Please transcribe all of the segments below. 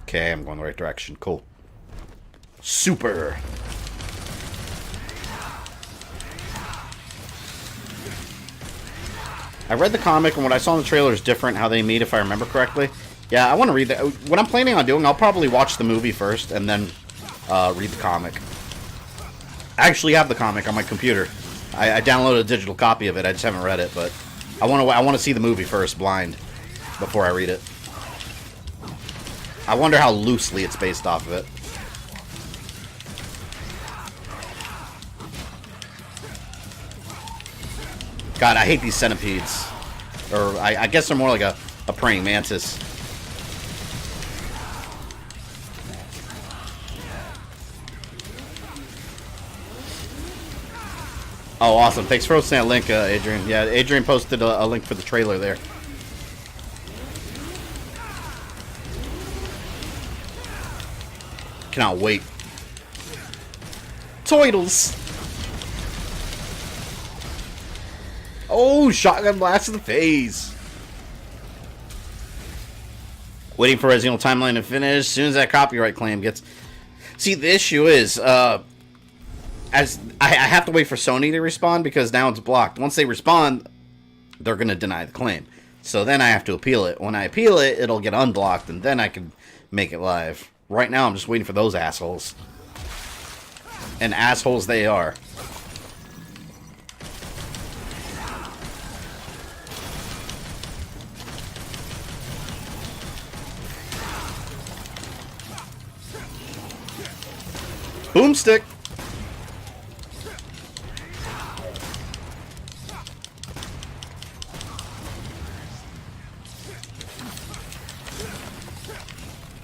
Okay, I'm going the right direction. Cool. Super. I read the comic, and what I saw in the trailer is different how they meet, if I remember correctly. Yeah, I want to read that. What I'm planning on doing, I'll probably watch the movie first, and then read the comic. I actually have the comic on my computer. I downloaded a digital copy of it. I just haven't read it, but I want to see the movie first, blind, before I read it. I wonder how loosely it's based off of it. God, I hate these centipedes. Or, I guess they're more like a praying mantis. Oh, awesome. Thanks for posting that link, Adrian. Yeah, Adrian posted a link for the trailer there. Cannot wait. Toidles! Oh, shotgun blast to the face. Waiting for Resident Evil Timeline to finish. As soon as that copyright claim gets... See, the issue is, as I have to wait for Sony to respond because now it's blocked. Once they respond, they're going to deny the claim. So then I have to appeal it. When I appeal it, it'll get unblocked, and then I can make it live. Right now, I'm just waiting for those assholes. And assholes they are. Boomstick!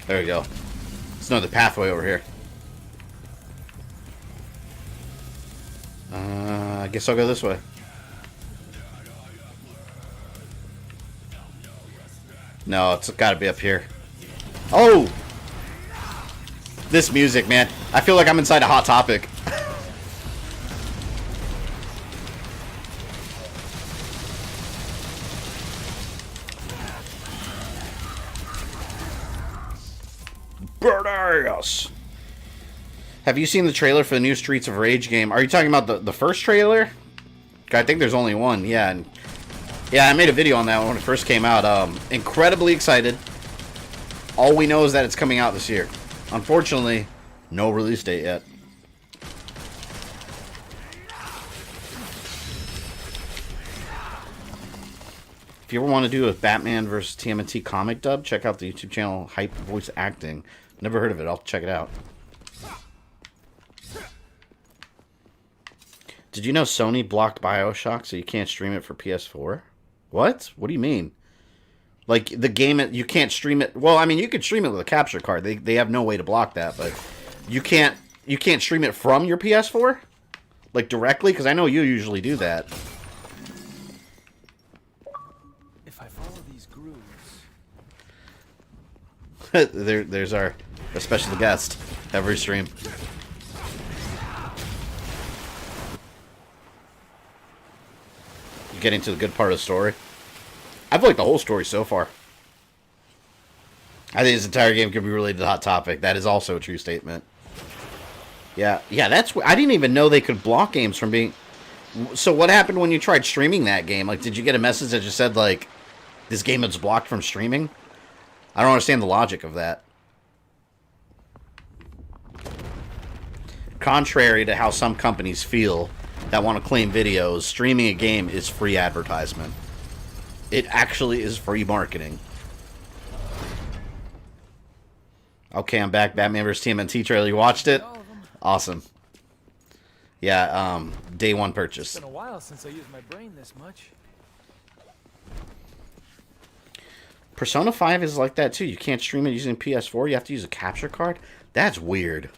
There we go. There's another pathway over here. I guess I'll go this way. No, it's got to be up here. Oh! This music, man. I feel like I'm inside a Hot Topic. Badass! Have you seen the trailer for the new Streets of Rage game? Are you talking about the first trailer? I think there's only one, yeah. Yeah, I made a video on that when it first came out. Incredibly excited. All we know is that it's coming out this year. Unfortunately, no release date yet. If you ever want to do a Batman vs. TMNT comic dub, check out the YouTube channel Hype Voice Acting. Never heard of it. I'll check it out. Did you know Sony blocked BioShock so you can't stream it for PS4? What? What do you mean? Like, the game, you can't stream it... Well, I mean, you could stream it with a capture card. They have no way to block that, but you can't stream it from your PS4? Like, directly? Because I know you usually do that. If I follow these grooves... There's our special guest every stream. Getting to the good part of the story. I've liked the whole story so far. I think this entire game could be related to Hot Topic. That is also a true statement. Yeah, that's... I didn't even know they could block games from being... So what happened when you tried streaming that game? Like, did you get a message that just said, like, this game is blocked from streaming? I don't understand the logic of that. Contrary to how some companies feel that want to claim videos, streaming a game is free advertisement. It actually is free marketing. Okay, I'm back. Batman vs. TMNT trailer. You watched it? Awesome. Yeah, day one purchase. It's been a while since I used my brain this much. Persona 5 is like that too. You can't stream it using PS4. You have to use a capture card. That's weird.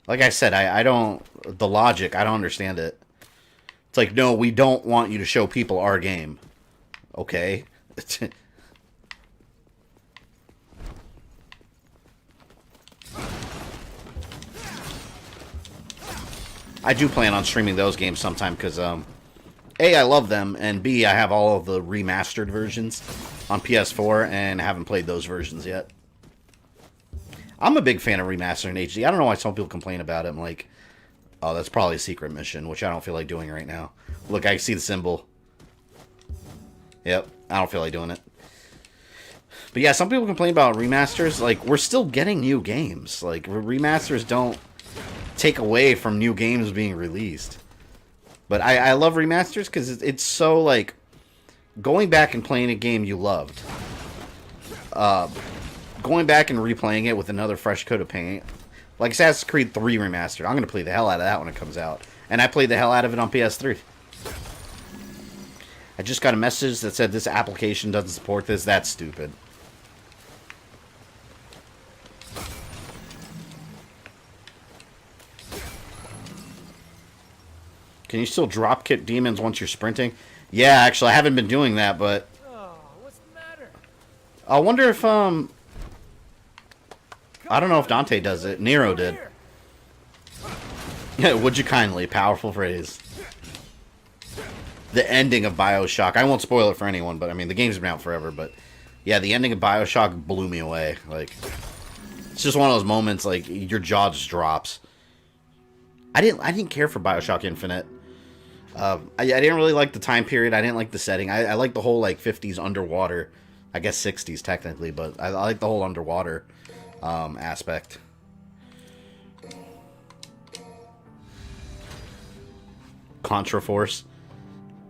Like I said, I don't... The logic, I don't understand it. It's like, no, we don't want you to show people our game. Okay. I do plan on streaming those games sometime because, A, I love them, and B, I have all of the remastered versions on PS4 and haven't played those versions yet. I'm a big fan of remastering HD. I don't know why some people complain about it. I'm like, oh, that's probably a secret mission, which I don't feel like doing right now. Look, I see the symbol. Yep, I don't feel like doing it. But yeah, some people complain about remasters. Like, we're still getting new games. Like, remasters don't take away from new games being released. But I love remasters because it's so, like, going back and playing a game you loved. Going back and replaying it with another fresh coat of paint. Like Assassin's Creed 3 Remastered. I'm going to play the hell out of that when it comes out. And I played the hell out of it on PS3. I just got a message that said this application doesn't support this. That's stupid. Can you still drop kick demons once you're sprinting? Yeah, actually, I haven't been doing that, but... Oh, what's the matter? I wonder if, I don't know if Dante does it. Nero did. Yeah, would you kindly? Powerful phrase. The ending of BioShock. I won't spoil it for anyone, but I mean, the game's been out forever, but... Yeah, the ending of BioShock blew me away. Like, it's just one of those moments, like, your jaw just drops. I didn't care for BioShock Infinite. I didn't really like the time period. I didn't like the setting. I like the whole, like, 50s underwater. I guess 60s, technically, but I like the whole underwater aspect. Contra Force.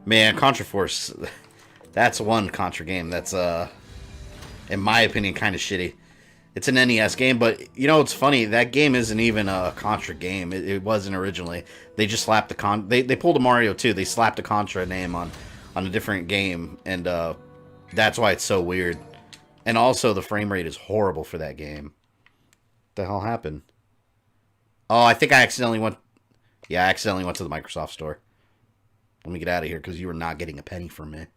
Man, Contra Force, that's one Contra game that's, in my opinion, kind of shitty. It's an NES game, but, you know, it's funny. That game isn't even a Contra game. It wasn't originally. They just slapped the They pulled a Mario, too. They slapped a Contra name on a different game, and that's why it's so weird. And also, the frame rate is horrible for that game. What the hell happened? Oh, I think I accidentally went... Yeah, I accidentally went to the Microsoft store. Let me get out of here, because you were not getting a penny from me.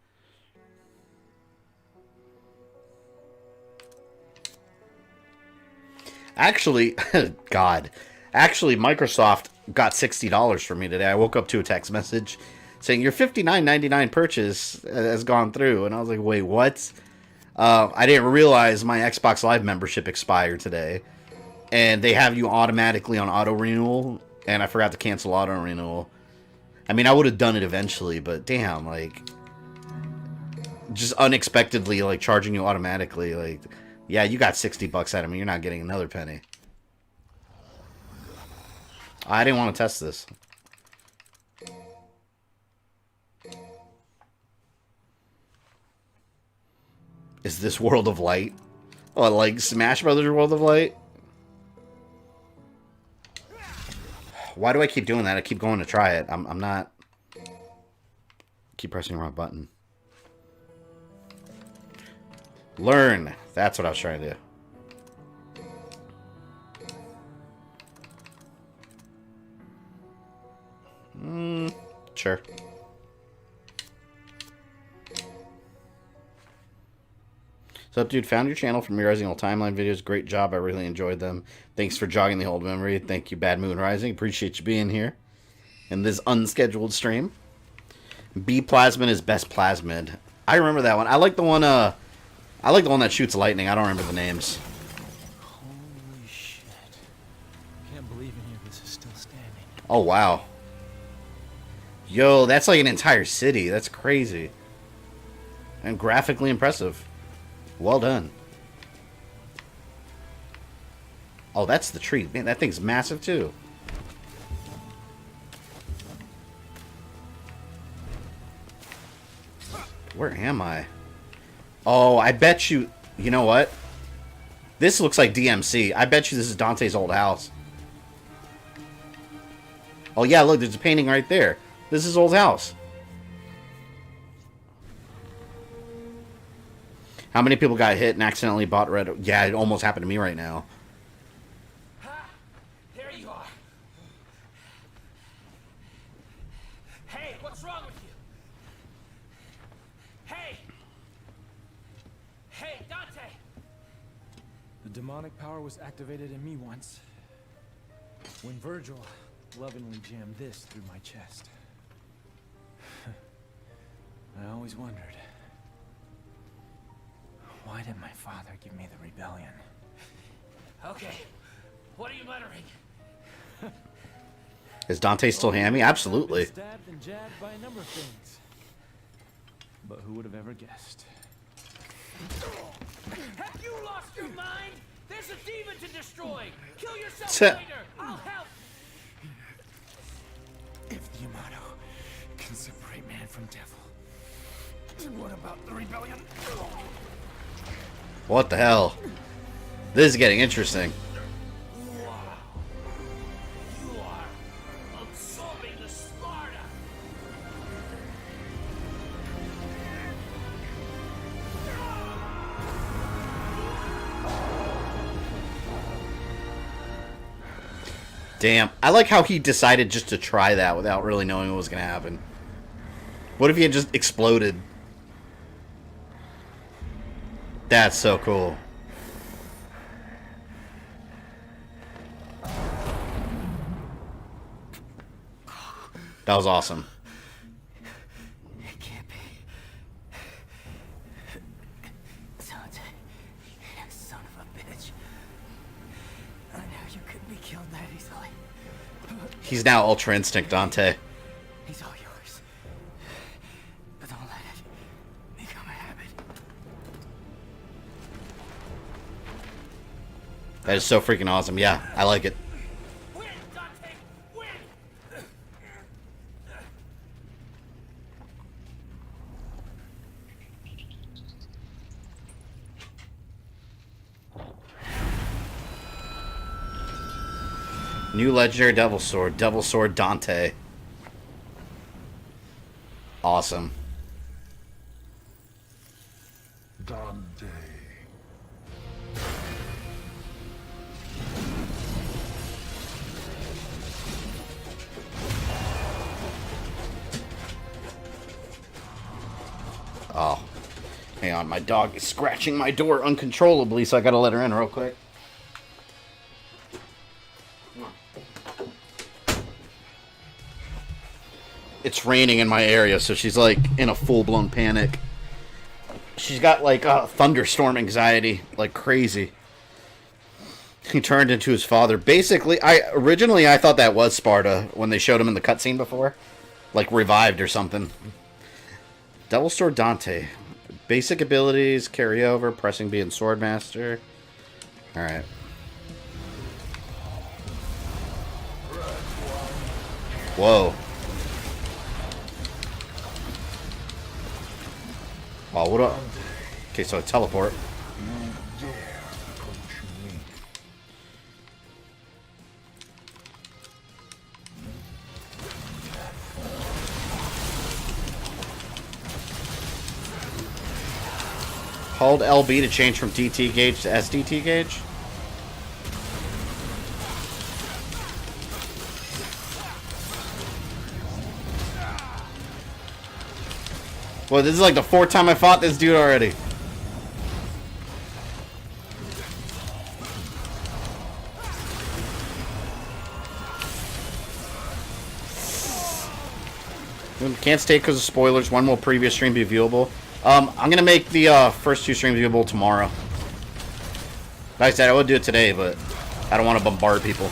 Actually, God. Actually, Microsoft got $60 for me today. I woke up to a text message saying, your $59.99 purchase has gone through. And I was like, wait, what? I didn't realize my Xbox Live membership expired today. And they have you automatically on auto-renewal. And I forgot to cancel auto-renewal. I mean, I would have done it eventually, but damn, like... Just unexpectedly, like, charging you automatically, like... Yeah, you got $60 out of me. You're not getting another penny. I didn't want to test this. Is this World of Light? Oh, like Smash Brothers World of Light? Why do I keep doing that? I keep going to try it. I'm not... Keep pressing the wrong button. Learn. That's what I was trying to do. Sure. So, dude, found your channel from your Rising Old Timeline videos. Great job. I really enjoyed them. Thanks for jogging the old memory. Thank you, Bad Moon Rising. Appreciate you being here in this unscheduled stream. B Plasmid is best plasmid. I remember that one. I like the one, that shoots lightning. I don't remember the names. Holy shit. Can't believe any of this is still standing. Oh, wow. Yo, that's like an entire city. That's crazy. And graphically impressive. Well done. Oh, that's the tree. Man, that thing's massive, too. Where am I? Oh, I bet you... You know what? This looks like DMC. I bet you this is Dante's old house. Oh, yeah, look, there's a painting right there. This is his old house. How many people got hit and accidentally bought red? Yeah, it almost happened to me right now. There you are. Hey, what's wrong with you? Hey! Hey, Dante! The demonic power was activated in me once. When Virgil lovingly jammed this through my chest. I always wondered. Why did my father give me the rebellion? Okay, what are you muttering? Is Dante still hammy? Absolutely. Stabbed and jabbed by a number of things. But who would have ever guessed? Have you lost your mind? There's a demon to destroy. Kill yourself Tch. later. I'll help. If the Yamato can separate man from devil, then what about the rebellion? What the hell? This is getting interesting. Wow. You are absorbing the Sparta. Damn. I like how he decided just to try that without really knowing what was going to happen. What if he had just exploded? That's so cool. That was awesome. It can't be. Dante, you son of a bitch. I know you couldn't be killed that easily. He's now Ultra Instinct Dante. He's all yours. But don't let it become a habit. That is so freaking awesome. Yeah, I like it. Win, Dante! Win! New legendary Devil Sword Dante. Awesome. Dante. Oh. Hang on, my dog is scratching my door uncontrollably, so I gotta let her in real quick. It's raining in my area, so she's like in a full-blown panic. She's got like thunderstorm anxiety, like crazy. He turned into his father. Basically, originally I thought that was Sparta when they showed him in the cutscene before, like revived or something. Devil Sword Dante. Basic abilities carry over. Pressing B and Swordmaster. All right. Whoa. Oh, what up? Okay, so I teleport. Hold LB to change from DT gauge to SDT gauge. Well, this is like the fourth time I fought this dude already. Can't stay because of spoilers. One will previous stream be viewable. I'm going to make the first two streams viewable tomorrow. Like I said, I would do it today, but I don't want to bombard people.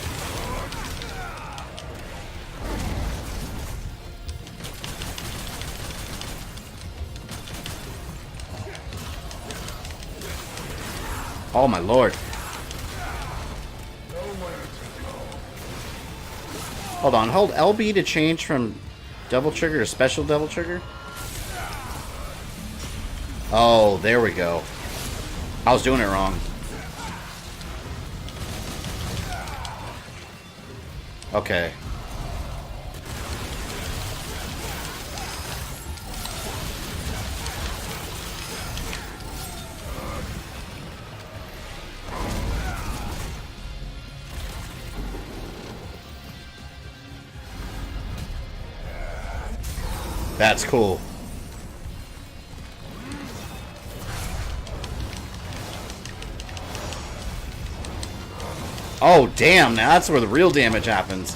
Oh my lord. Hold on, hold LB to change from double trigger to special double trigger? Oh, there we go. I was doing it wrong. Okay. That's cool. Oh, damn. Now that's where the real damage happens.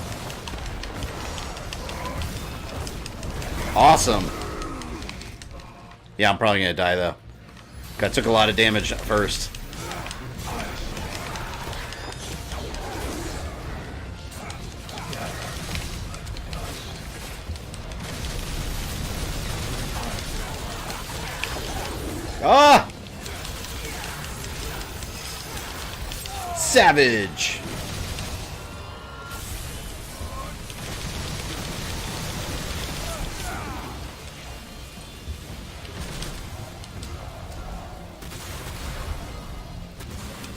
Awesome. Yeah, I'm probably going to die, though. I took a lot of damage at first. Ah! Savage!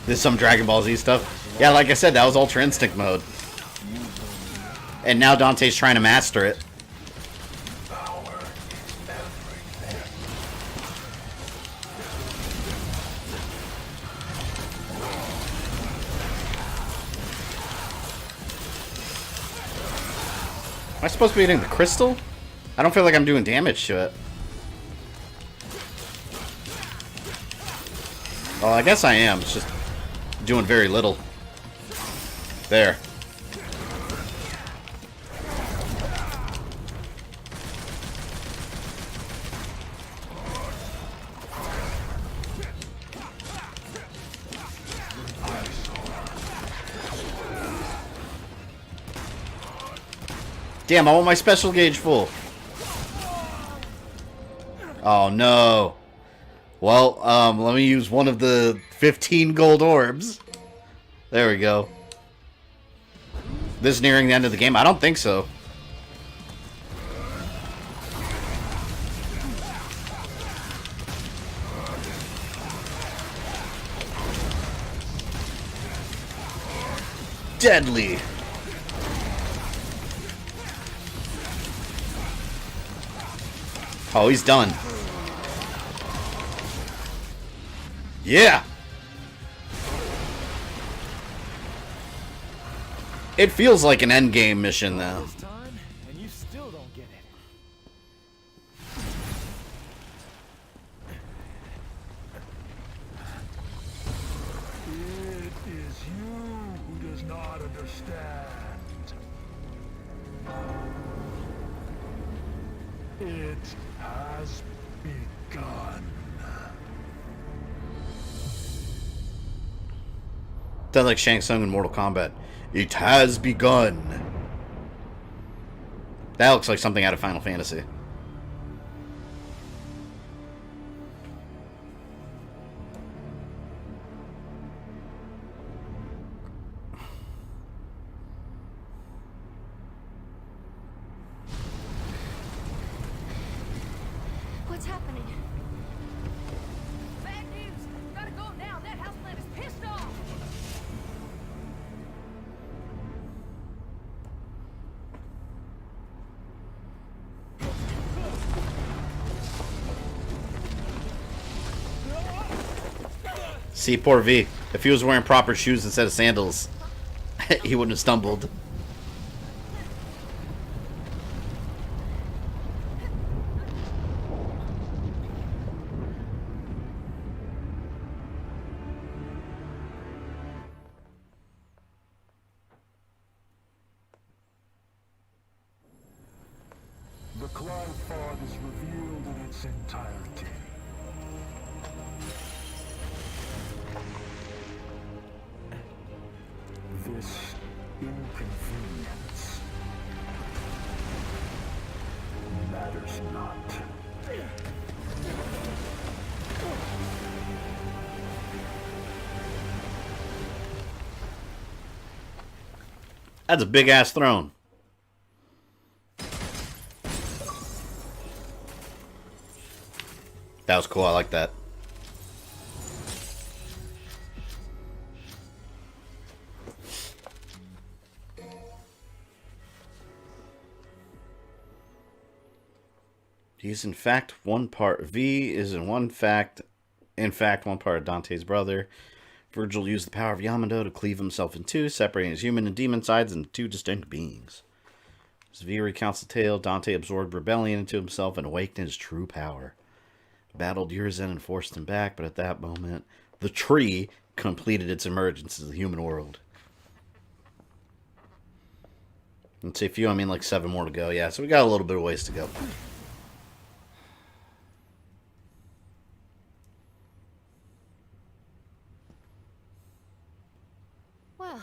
This is some Dragon Ball Z stuff. Yeah, like I said, that was Ultra Instinct mode. And now Dante's trying to master it. Am I supposed to be hitting the crystal? I don't feel like I'm doing damage to it. Well, I guess I am. It's just doing very little. There. Damn, I want my special gauge full. Oh, no. Well, let me use one of the 15 gold orbs. There we go. This is nearing the end of the game? I don't think so. Deadly. Oh, he's done. Yeah. It feels like an endgame mission though. And you still don't get it. It is you who does not understand. It has begun. Sounds like Shang Tsung in Mortal Kombat. It has begun. That looks like something out of Final Fantasy. What's happening? Bad news! Gotta go now! That houseplant is pissed off! See, poor V. If he was wearing proper shoes instead of sandals, he wouldn't have stumbled. The cloud fog is revealed in its entirety. This inconvenience matters not. That's a big ass throne. That was cool. I like that. He's in fact one part. V is in fact one part of Dante's brother. Virgil used the power of Yamado to cleave himself in two, separating his human and demon sides into two distinct beings. As V recounts the tale, Dante absorbed rebellion into himself and awakened his true power. Battled Urizen and forced him back, but at that moment, the tree completed its emergence into the human world. And say few, I mean like 7 more to go. Yeah, so we got a little bit of ways to go. Well,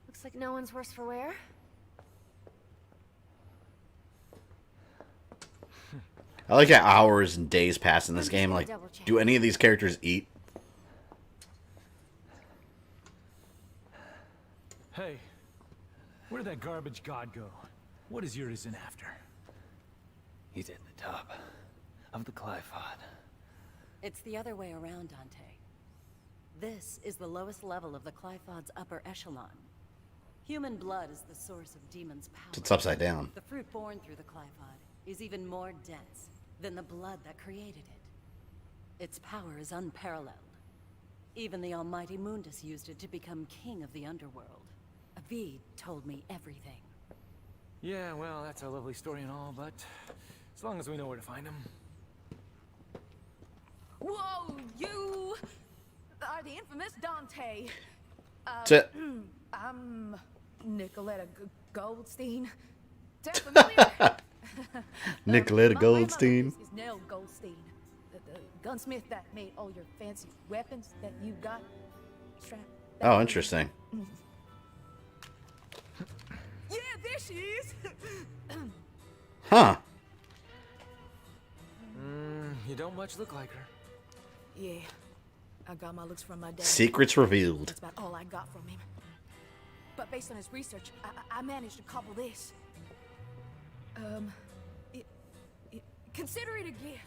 looks like no one's worse for wear. I like how hours and days pass in this game. Like, do any of these characters eat? Hey, where did that garbage god go? What is Urizen after? He's at the top of the Clyphod. It's the other way around, Dante. This is the lowest level of the Clyphod's upper echelon. Human blood is the source of demons' power. It's upside down. The fruit born through the Clyphod is even more dense than the blood that created it. Its power is unparalleled. Even the almighty Mundus used it to become king of the underworld. Avid told me everything. Yeah, well, that's a lovely story and all, but as long as we know where to find him. Whoa, you are the infamous Dante. I'm Nicoletta Goldstein. Sound familiar? Nicoletta My Goldstein. grandmother is Nell Goldstein, the gunsmith that made all your fancy weapons that you got strapped. Oh, interesting. Yeah, there she is. Huh. You don't much look like her. Yeah, I got my looks from my dad. Secrets revealed. That's about all I got from him. But based on his research, I managed to cobble this. Consider it a gift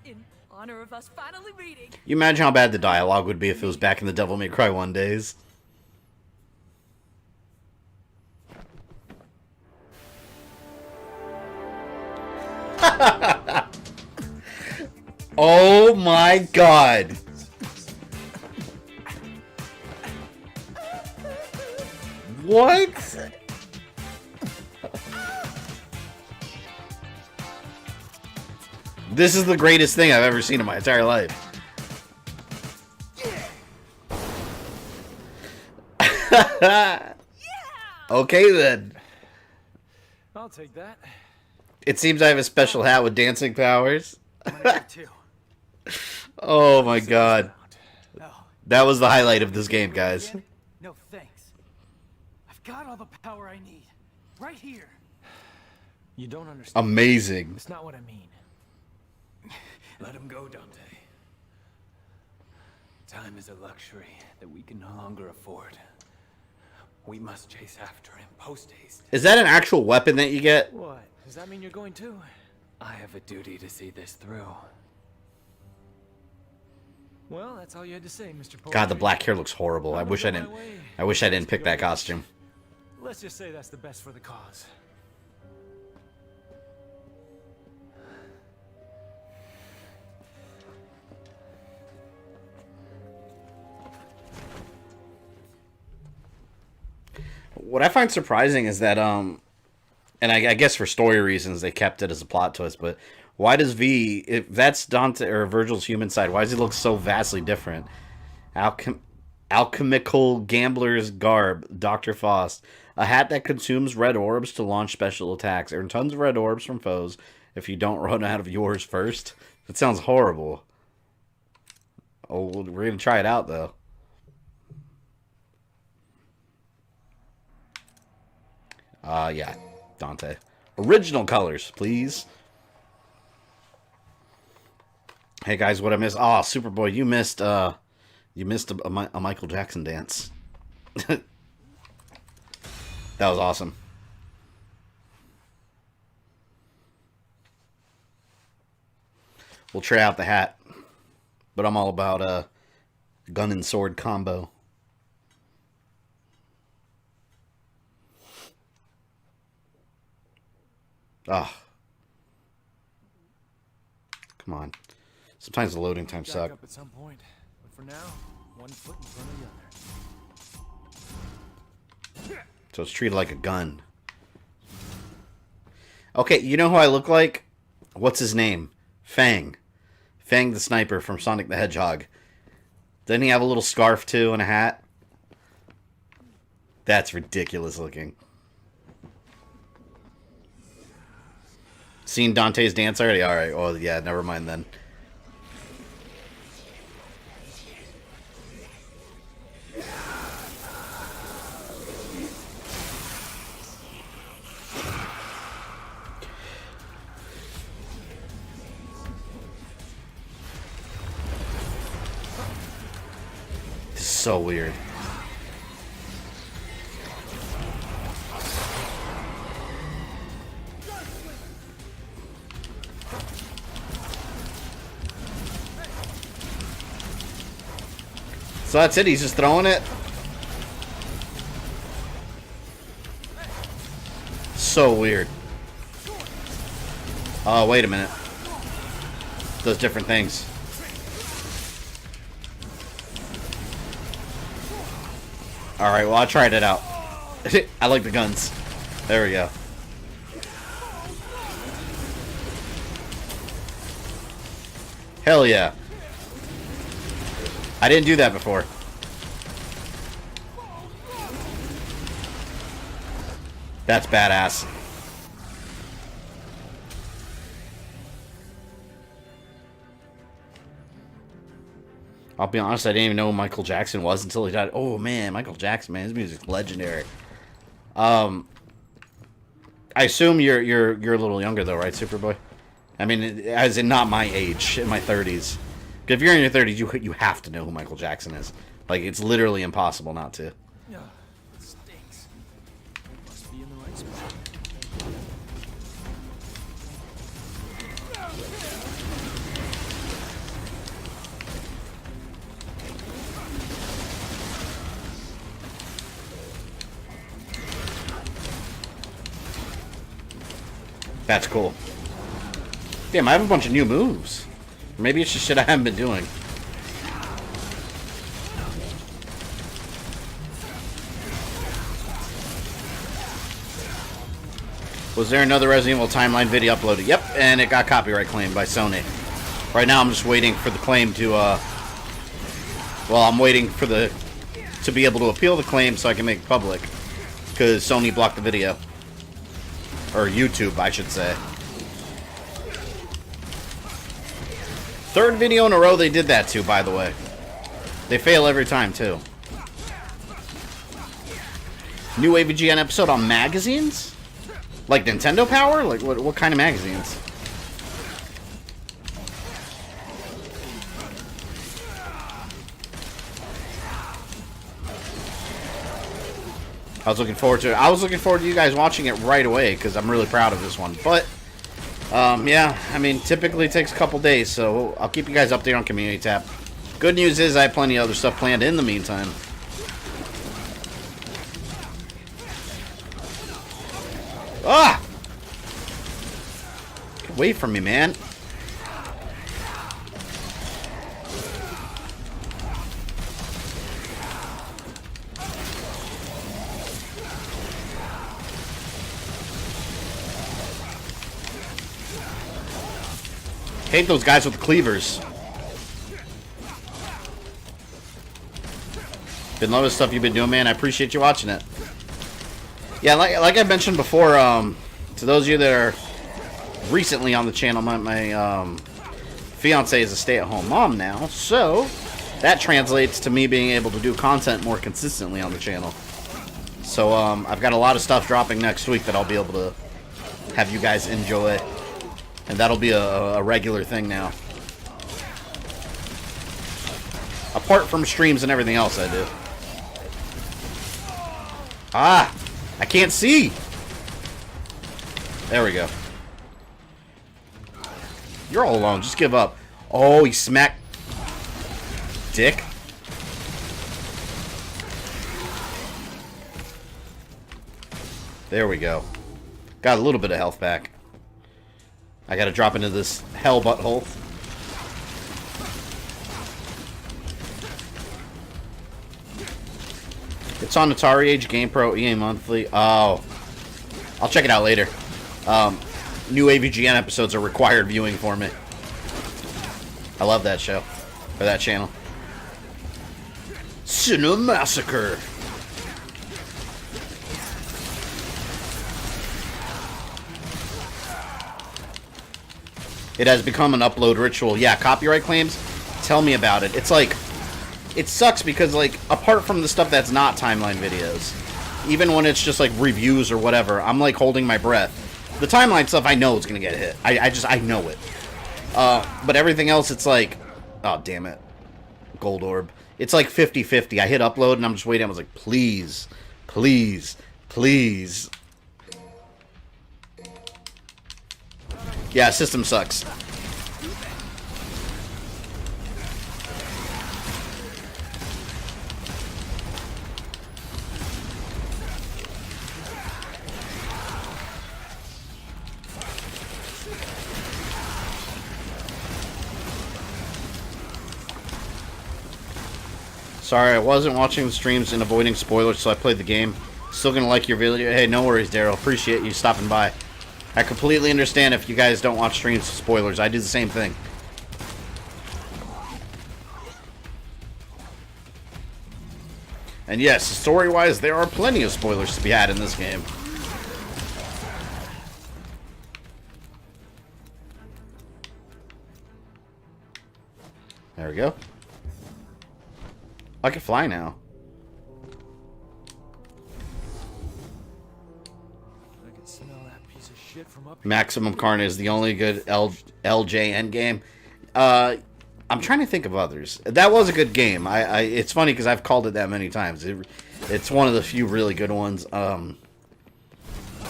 in honor of us finally meeting. You imagine how bad the dialogue would be if it was back in the Devil May Cry 1 days. Oh my god. What? This is the greatest thing I've ever seen in my entire life. Okay then. I'll take that. It seems I have a special hat with dancing powers. Too. Oh my god. Oh, That was the highlight of this game, guys. No thanks. I've got all the power I need. Right here. you don't understand. Amazing. That's not what I mean. Let him go, Dante. Time is a luxury that we can no longer afford. We must chase after him post-haste. Is that an actual weapon that you get? What? Does that mean you're going too? I have a duty to see this through. Well, that's all you had to say, Mr. Portillo. God, the black hair looks horrible. I wish I didn't pick that costume. Let's just say that's the best for the cause. What I find surprising is that, and I guess for story reasons they kept it as a plot twist, but why does V, if that's Dante or Virgil's human side, why does he look so vastly different? Alchemical gambler's garb, Dr. Faust. A hat that consumes red orbs to launch special attacks. Earn tons of red orbs from foes if you don't run out of yours first. That sounds horrible. Oh, we're going to try it out, though. Yeah, Dante. Original colors, please. Hey guys, what I missed? Oh, Superboy, you missed a Michael Jackson dance. That was awesome. We'll try out the hat, but I'm all about gun and sword combo. Ah, come on. Sometimes the loading times Back suck. up at some point, but for now, one foot in front of the other. So it's treated like a gun. Okay, you know who I look like? What's his name? Fang. Fang the sniper from Sonic the Hedgehog. Doesn't he have a little scarf too and a hat? That's ridiculous looking. Seen Dante's dance already? Alright, well, yeah, never mind then. So weird. So that's it, he's just throwing it. So weird. Oh, wait a minute. Does different things. Alright, well, I tried it out. I like the guns. There we go. Hell yeah. I didn't do that before. That's badass. I'll be honest, I didn't even know who Michael Jackson was until he died. Oh man, Michael Jackson, man, his music's legendary. I assume you're a little younger though, right, Superboy? I mean, as in not my age, in my 30s. If you're in your 30s, you have to know who Michael Jackson is. Like, it's literally impossible not to. Yeah, it stinks. Must be in the right spot. That's cool. Damn, I have a bunch of new moves. Maybe it's just shit I haven't been doing. Was there another Resident Evil timeline video uploaded? Yep, and it got copyright claimed by Sony. Right now I'm just waiting for the claim to, well, I'm waiting for to be able to appeal the claim so I can make it public. Because Sony blocked the video. Or YouTube, I should say. Third video in a row they did that to, by the way. They fail every time, too. New AVGN episode on magazines? Like Nintendo Power? Like, what kind of magazines? I was looking forward to it. I was looking forward to you guys watching it right away, because I'm really proud of this one. But, yeah, I mean, typically it takes a couple days, so I'll keep you guys updated on Community Tab. Good news is I have plenty of other stuff planned in the meantime. Ah! Get away from me, man. Hate those guys with the cleavers. Been loving the stuff you've been doing, man. I appreciate you watching it. Yeah, like I mentioned before, to those of you that are recently on the channel, my fiance is a stay-at-home mom now, so that translates to me being able to do content more consistently on the channel. So I've got a lot of stuff dropping next week that I'll be able to have you guys enjoy. And that'll be a regular thing now. Apart from streams and everything else I do. Ah! I can't see! There we go. You're all alone. Just give up. Oh, he smacked... Dick. There we go. Got a little bit of health back. I gotta drop into this hell butthole. It's on Atari Age, Game Pro, EA Monthly. Oh. I'll check it out later. New AVGN episodes are required viewing for me. I love that show. Or that channel. Cinemassacre. It has become an upload ritual. Yeah, copyright claims? Tell me about it. It's like... It sucks because, like, apart from the stuff that's not timeline videos, even when it's just, like, reviews or whatever, I'm, like, holding my breath. The timeline stuff, I know it's gonna get hit. I know it. But everything else, it's like... Oh, damn it. Gold orb. It's like 50-50. I hit upload and I'm just waiting. I was like, please, please, please. Yeah, system sucks. Sorry, I wasn't watching the streams and avoiding spoilers, so I played the game. Still gonna like your video. Hey, no worries, Daryl. Appreciate you stopping by. I completely understand if you guys don't watch streams with spoilers. I do the same thing. And yes, story-wise, there are plenty of spoilers to be had in this game. There we go. I can fly now. I can smell that piece of shit from up here. Maximum Carnage is the only good LJN game. I'm trying to think of others. That was a good game. It's funny because I've called it that many times. It's one of the few really good ones. No,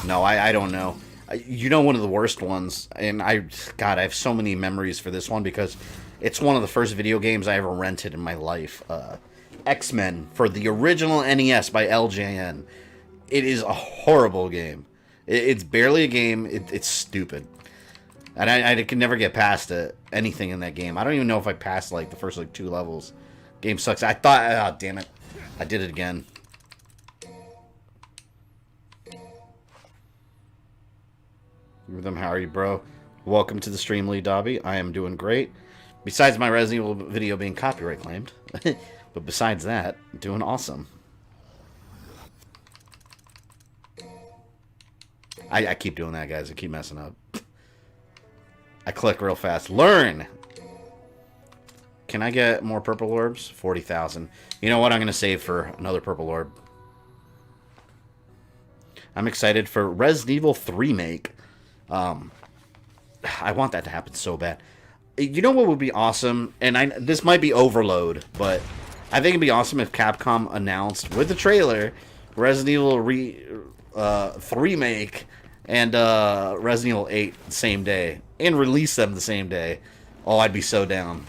I don't know. You know, one of the worst ones, and God, I have so many memories for this one because it's one of the first video games I ever rented in my life. X-Men for the original NES by LJN. It is a horrible game. It's barely a game. It's stupid. And I can never get past anything in that game. I don't even know if I passed like the first like 2 levels. Game sucks. I thought, oh, damn it. I did it again. Rhythm, how are you, bro? Welcome to the stream, Lee Dobby. I am doing great. Besides my Resident Evil video being copyright claimed. But besides that, doing awesome. I keep doing that, guys. I keep messing up. I click real fast. Learn! Can I get more purple orbs? 40,000. You know what? I'm going to save for another purple orb. I'm excited for Resident Evil 3 make. I want that to happen so bad. You know what would be awesome? And this might be overload, but I think it'd be awesome if Capcom announced with the trailer Resident Evil 3 make and Resident Evil 8 the same day and release them the same day. Oh, I'd be so down.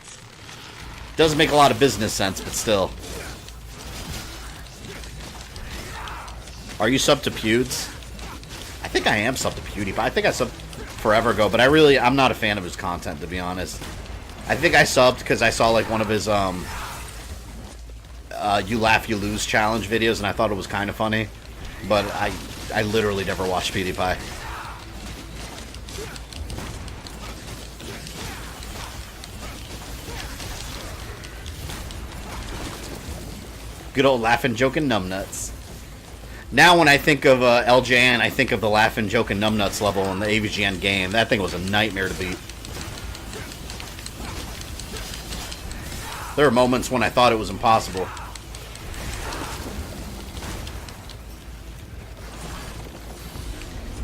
Doesn't make a lot of business sense, but still. Are you sub to Pewds? I think I am sub to PewDiePie. I think I subbed forever ago, but I'm not a fan of his content, to be honest. I think I subbed because I saw like one of his You Laugh, You Lose challenge videos, and I thought it was kind of funny. But I literally never watched PewDiePie. Good old laughing, joking numbnuts. Now when I think of LJN, I think of the laughing, joking numbnuts level in the AVGN game. That thing was a nightmare to beat. There were moments when I thought it was impossible.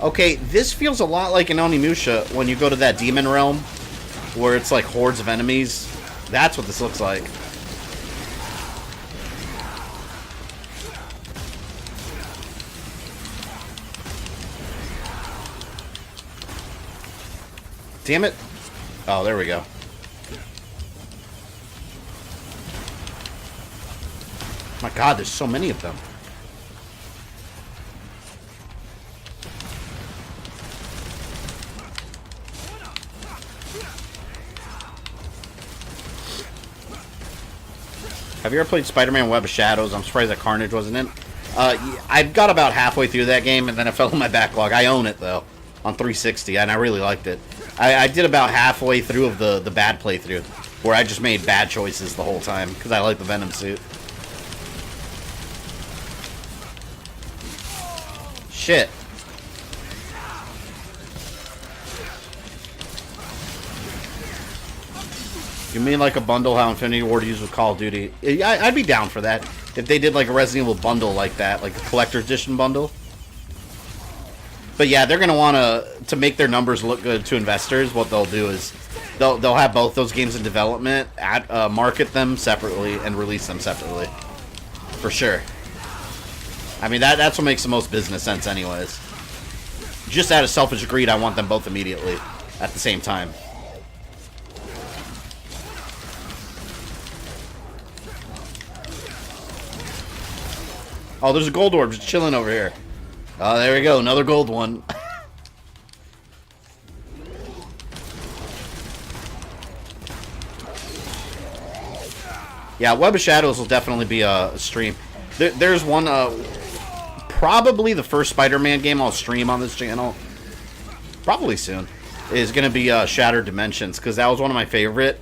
Okay, this feels a lot like an Onimusha when you go to that demon realm, where it's like hordes of enemies. That's what this looks like. Damn it. Oh, there we go. My God, there's so many of them. Have you ever played Spider-Man Web of Shadows? I'm surprised that Carnage wasn't in. I got about halfway through that game, and then I fell in my backlog. I own it, though, on 360, and I really liked it. I did about halfway through of the bad playthrough, where I just made bad choices the whole time, because I like the Venom suit. Shit. You mean like a bundle how Infinity Ward used with Call of Duty? I'd be down for that. If they did like a Resident Evil bundle like that, like a collector's edition bundle. But yeah, they're going to want to make their numbers look good to investors. What they'll do is they'll have both those games in development, market them separately, and release them separately. For sure. I mean, that's what makes the most business sense anyways. Just out of selfish greed, I want them both immediately at the same time. Oh, there's a gold orb just chilling over here. Oh, there we go. Another gold one. Yeah, Web of Shadows will definitely be a stream. There's one, probably the first Spider-Man game I'll stream on this channel. Probably soon. Is going to be Shattered Dimensions, because that was one of my favorite.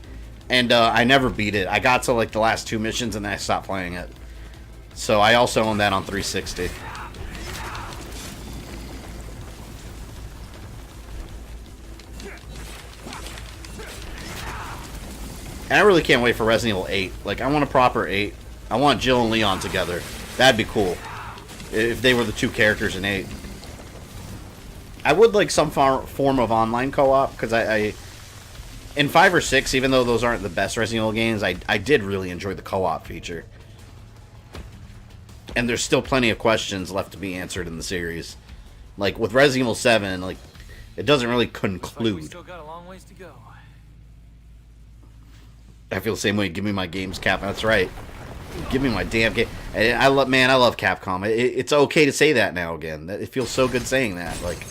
And I never beat it. I got to like the last 2 missions and then I stopped playing it. So I also own that on 360. And I really can't wait for Resident Evil 8. Like, I want a proper 8. I want Jill and Leon together. That'd be cool. If they were the 2 characters in 8. I would like some form of online co-op, because I in 5 or 6, even though those aren't the best Resident Evil games, I did really enjoy the co-op feature. And there's still plenty of questions left to be answered in the series. Like, with Resident Evil 7, like, it doesn't really conclude. We still got a long ways to go. I feel the same way. Give me my games, Cap. That's right. Give me my damn game. I love Capcom. It's okay to say that now again. It feels so good saying that. Like,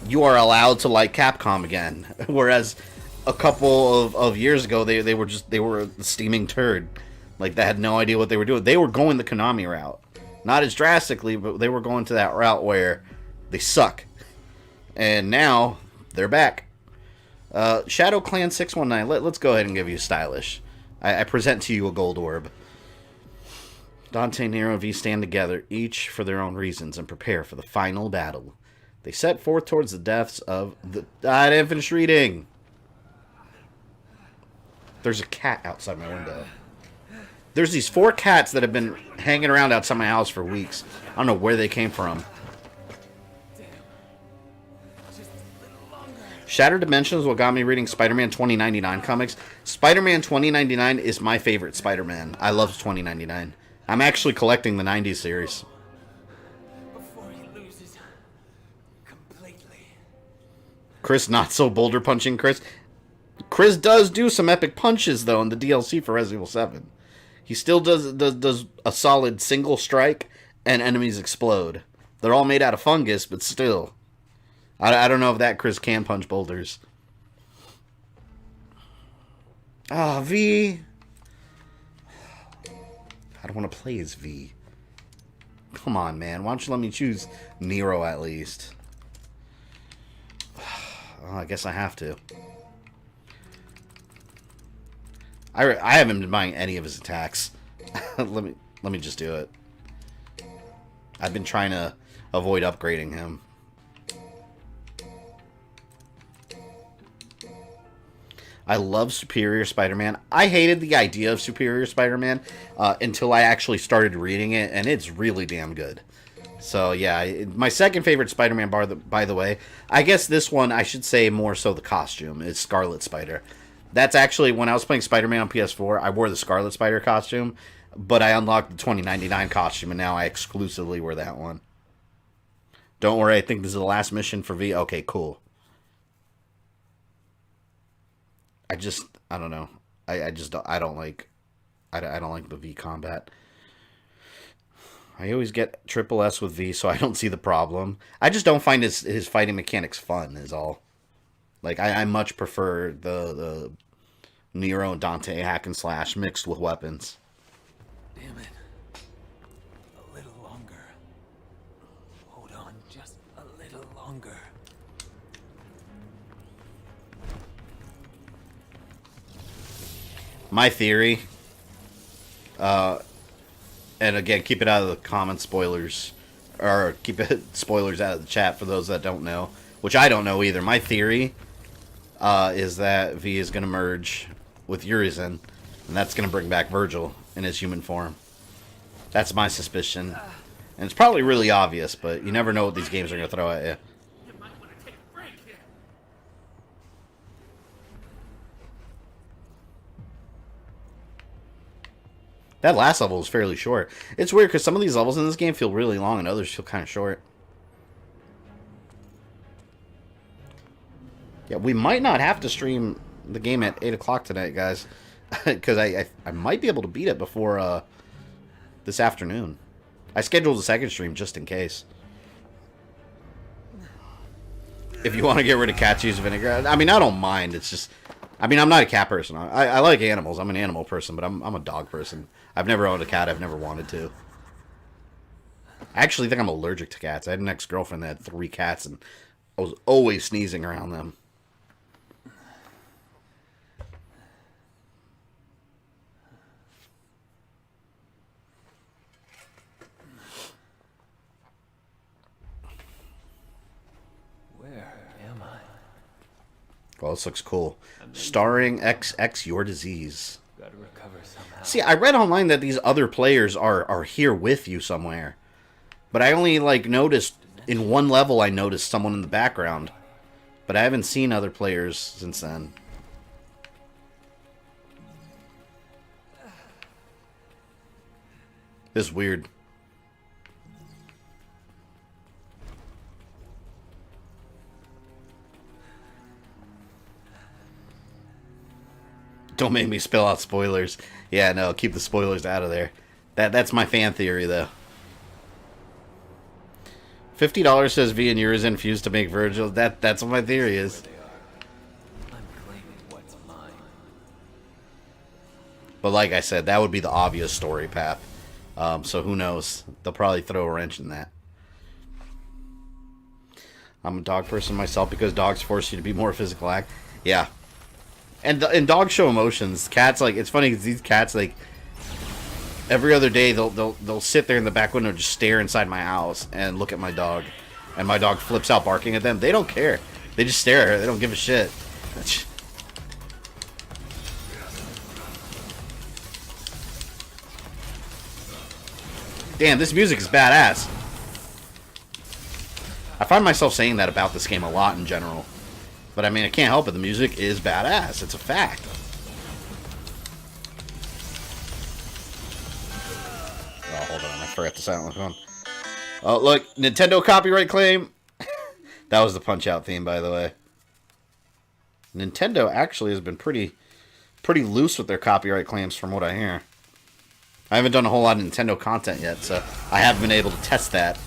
you are allowed to like Capcom again. Whereas a couple of years ago, they were a steaming turd. Like, they had no idea what they were doing. They were going the Konami route. Not as drastically, but they were going to that route where they suck. And now, they're back. Shadow Clan 619, let's go ahead and give you stylish. I present to you a gold orb. Dante, Nero, and V stand together, each for their own reasons, and prepare for the final battle. They set forth towards the depths of the... I didn't finish reading! There's a cat outside my window. There's these 4 cats that have been hanging around outside my house for weeks. I don't know where they came from. Shattered Dimensions what got me reading Spider-Man 2099 comics. Spider-Man 2099 is my favorite Spider-Man. I love 2099. I'm actually collecting the 90s series. Before he loses completely. Chris not so boulder punching Chris. Chris does do some epic punches though in the DLC for Resident Evil 7. He still does a solid single strike and enemies explode. They're all made out of fungus, but still. I don't know if that Chris can punch boulders. Ah, V. I don't want to play as V. Come on, man. Why don't you let me choose Nero at least? Oh, I guess I have to. I haven't been buying any of his attacks. let me just do it. I've been trying to avoid upgrading him. I love Superior Spider-Man. I hated the idea of Superior Spider-Man until I actually started reading it, and it's really damn good. So, yeah, my second favorite Spider-Man, by the way, I guess this one, I should say more so the costume, is Scarlet Spider. That's actually, when I was playing Spider-Man on PS4, I wore the Scarlet Spider costume, but I unlocked the 2099 costume, and now I exclusively wear that one. Don't worry, I think this is the last mission for V. Okay, cool. I don't know. I don't like the V combat. I always get triple S with V, so I don't see the problem. I just don't find his fighting mechanics fun, is all. Like, I much prefer the Nero and Dante hack and slash mixed with weapons. Damn it. A little longer. Hold on just a little longer. My theory, and again, keep it out of the comment spoilers, or keep it spoilers out of the chat for those that don't know, which I don't know either. My theory is that V is going to merge with Urizen, and that's going to bring back Virgil in his human form. That's my suspicion. And it's probably really obvious, but you never know what these games are going to throw at you. You might want to take a break here. That last level was fairly short. It's weird because some of these levels in this game feel really long and others feel kind of short. Yeah, we might not have to stream the game at 8 o'clock tonight, guys. Because I might be able to beat it before this afternoon. I scheduled a second stream just in case. If you want to get rid of cat use vinegar, I mean, I don't mind. It's just, I mean, I'm not a cat person. I like animals. I'm an animal person, but I'm a dog person. I've never owned a cat. I've never wanted to. I actually think I'm allergic to cats. I had an ex-girlfriend that had 3 cats, and I was always sneezing around them. Well, this looks cool. Starring XX Your Disease. Gotta recover somehow. See, I read online that these other players are here with you somewhere. But I only, like, noticed... In one level, I noticed someone in the background. But I haven't seen other players since then. This is weird. Don't make me spill out spoilers. Yeah, no, keep the spoilers out of there. That's my fan theory, though. $50 says V and yours infused to make Virgil. That's what my theory is. I'm claiming what's mine. But like I said, that would be the obvious story path. So who knows? They'll probably throw a wrench in that. I'm a dog person myself because dogs force you to be more physical act. Yeah. And dogs show emotions. Cats, like, it's funny because these cats, like, every other day they'll sit there in the back window and just stare inside my house and look at my dog. And my dog flips out barking at them. They don't care. They just stare at her. They don't give a shit. Damn, this music is badass. I find myself saying that about this game a lot in general. But I mean, I can't help it. The music is badass. It's a fact. Oh, hold on. I forgot to silence my phone. Oh, look. Nintendo copyright claim. That was the Punch-Out theme, by the way. Nintendo actually has been pretty loose with their copyright claims from what I hear. I haven't done a whole lot of Nintendo content yet, so I haven't been able to test that.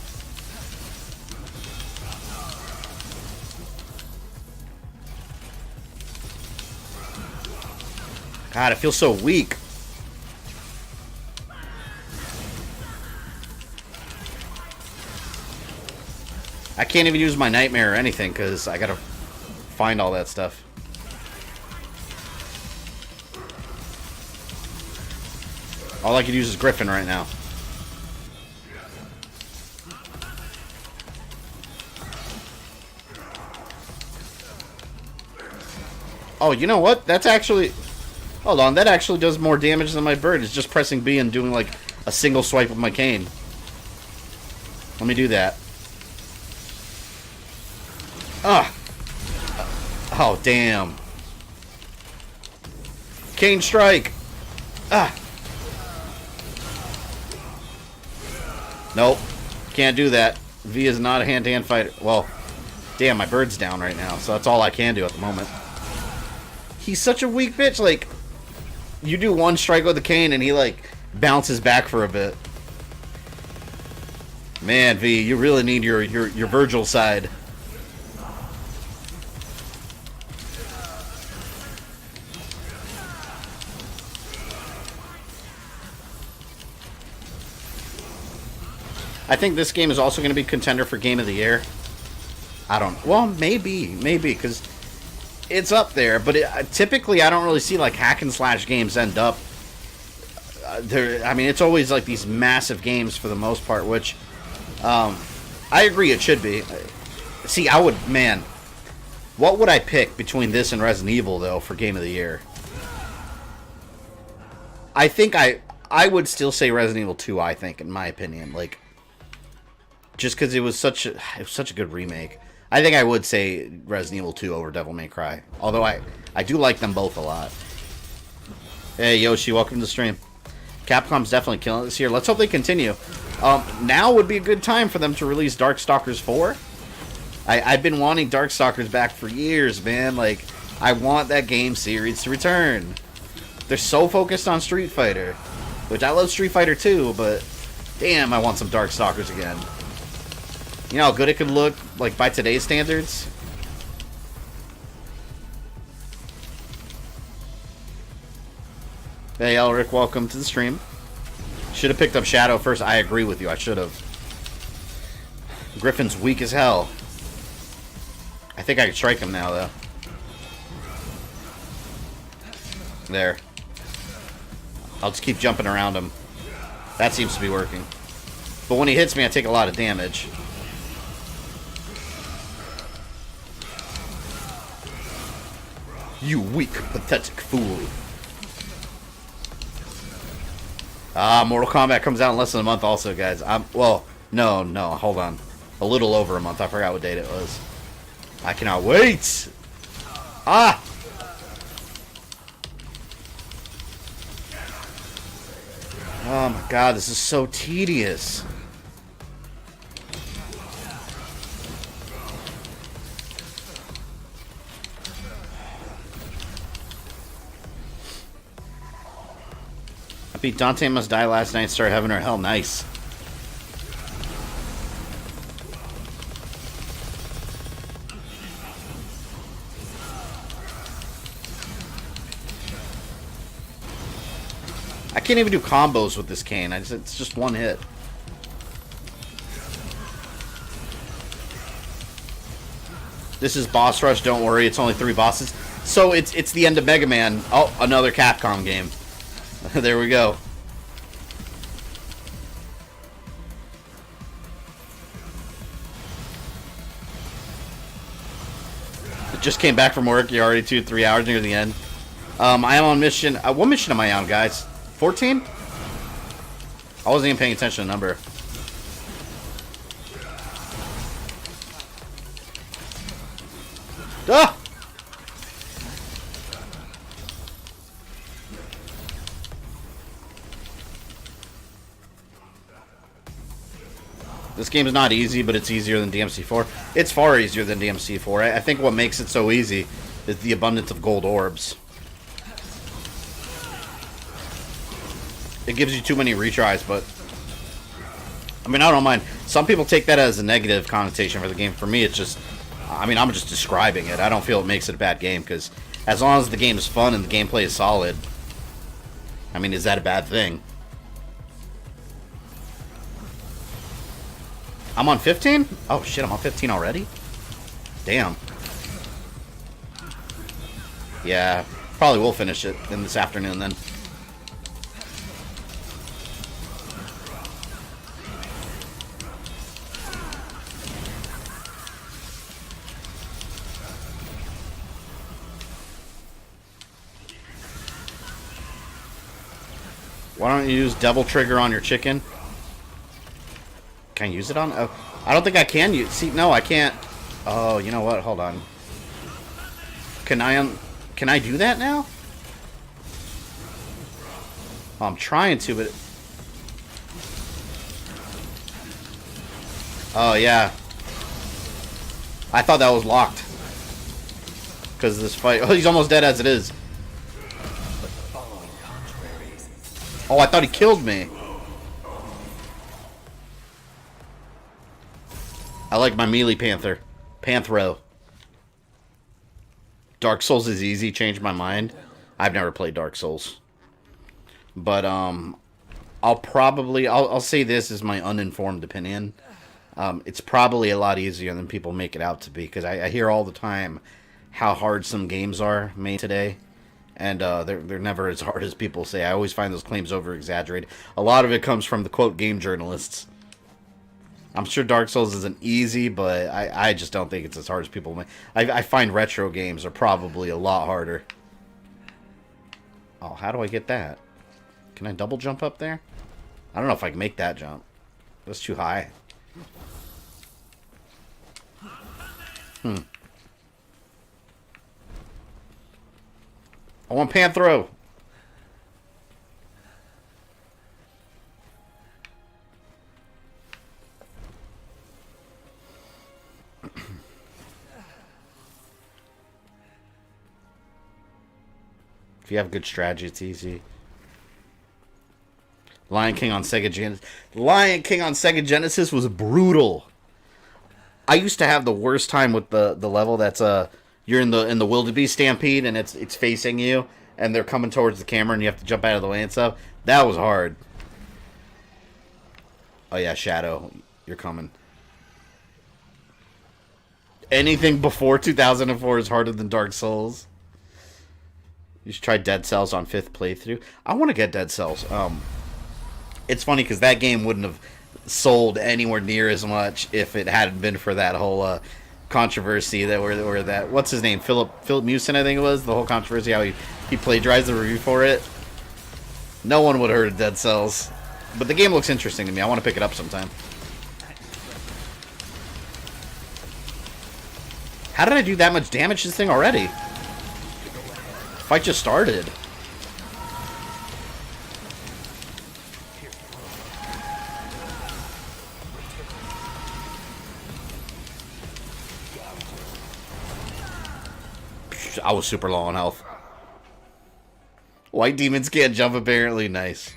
God, I feel so weak. I can't even use my nightmare or anything because I gotta find all that stuff. All I could use is Griffin right now. Oh, you know what? That's actually... Hold on, that actually does more damage than my bird. It's just pressing B and doing like a single swipe with my cane. Let me do that. Ah! Oh, damn. Cane strike! Ah! Nope. Can't do that. V is not a hand-to-hand fighter. Well, damn, my bird's down right now, so that's all I can do at the moment. He's such a weak bitch, like... You do one strike with the cane and he, like, bounces back for a bit. Man, V, you really need your Virgil side. I think this game is also going to be contender for Game of the Year. I don't... Well, maybe, because... It's up there, but typically I don't really see like hack and slash games end up there. I mean, it's always like these massive games for the most part, which I agree it should be. See, I would, man, what would I pick between this and Resident Evil though for Game of the Year? I think I would still say Resident Evil 2. I think, in my opinion, like just because it was such a good remake. I think I would say Resident Evil 2 over Devil May Cry. Although I do like them both a lot. Hey, Yoshi, welcome to the stream. Capcom's definitely killing it this year. Let's hope they continue. Now would be a good time for them to release Darkstalkers 4. I've been wanting Darkstalkers back for years, man. Like, I want that game series to return. They're so focused on Street Fighter, which I love Street Fighter 2, but damn, I want some Darkstalkers again. You know how good it could look, like, by today's standards? Hey, Elric, welcome to the stream. Should have picked up Shadow first. I agree with you. I should have. Griffin's weak as hell. I think I can strike him now, though. There. I'll just keep jumping around him. That seems to be working. But when he hits me, I take a lot of damage. You weak, pathetic fool. Mortal Kombat comes out in less than a month also, guys. Well, no, hold on. A little over a month. I forgot what date it was. I cannot wait! Ah! Oh my god, this is so tedious. I beat Dante Must Die last night, start Heaven or Hell. Nice. I can't even do combos with this cane. It's just one hit. This is boss rush. Don't worry, it's only 3 bosses. So it's the end of Mega Man. Oh, another Capcom game. There we go. Just came back from work. You're already 2-3 hours near the end. I am on mission. What mission am I on, guys? 14? I wasn't even paying attention to the number. Ah! This game is not easy, but it's easier than DMC4. It's far easier than DMC4. I think what makes it so easy is the abundance of gold orbs. It gives you too many retries, but I mean, I don't mind. Some people take that as a negative connotation for the game. For me, it's just, I mean, I'm just describing it. I don't feel it makes it a bad game, because as long as the game is fun and the gameplay is solid, I mean, is that a bad thing? I'm on 15? Oh shit, I'm on 15 already? Damn. Yeah, probably will finish it in this afternoon then. Why don't you use double trigger on your chicken? Can I use it on? Oh, I don't think I can use. See, no, I can't. Oh, you know what? Hold on. Can I do that now? Oh, I'm trying to, but. Oh yeah. I thought that was locked. Because of this fight. Oh, he's almost dead as it is. Oh, I thought he killed me. I like my melee panther. Panthro. Dark Souls is easy. Changed my mind. I've never played Dark Souls. But, I'll say this is my uninformed opinion. It's probably a lot easier than people make it out to be. Because I hear all the time how hard some games are made today. And they're never as hard as people say. I always find those claims over-exaggerated. A lot of it comes from the, quote, game journalists. I'm sure Dark Souls isn't easy, but I just don't think it's as hard as people make. I find retro games are probably a lot harder. Oh, how do I get that? Can I double jump up there? I don't know if I can make that jump. That's too high. I want Panthro. If you have good strategy, it's easy. Lion King on Sega Genesis. Lion King on Sega Genesis was brutal. I used to have the worst time with the level that's you're in the wildebeest stampede and it's facing you and they're coming towards the camera and you have to jump out of the way and stuff. That was hard. Oh yeah, Shadow, you're coming. Anything before 2004 is harder than Dark Souls. You should try Dead Cells on 5th playthrough. I want to get Dead Cells. It's funny because that game wouldn't have sold anywhere near as much if it hadn't been for that whole controversy that where that what's his name, Philip Mewson, I think it was, the whole controversy how he plagiarized the review for it. No one would have heard of Dead Cells, but the game looks interesting to me. I want to pick it up sometime. How did I do that much damage to this thing already? Fight just started. I was super low on health. White demons can't jump apparently. Nice.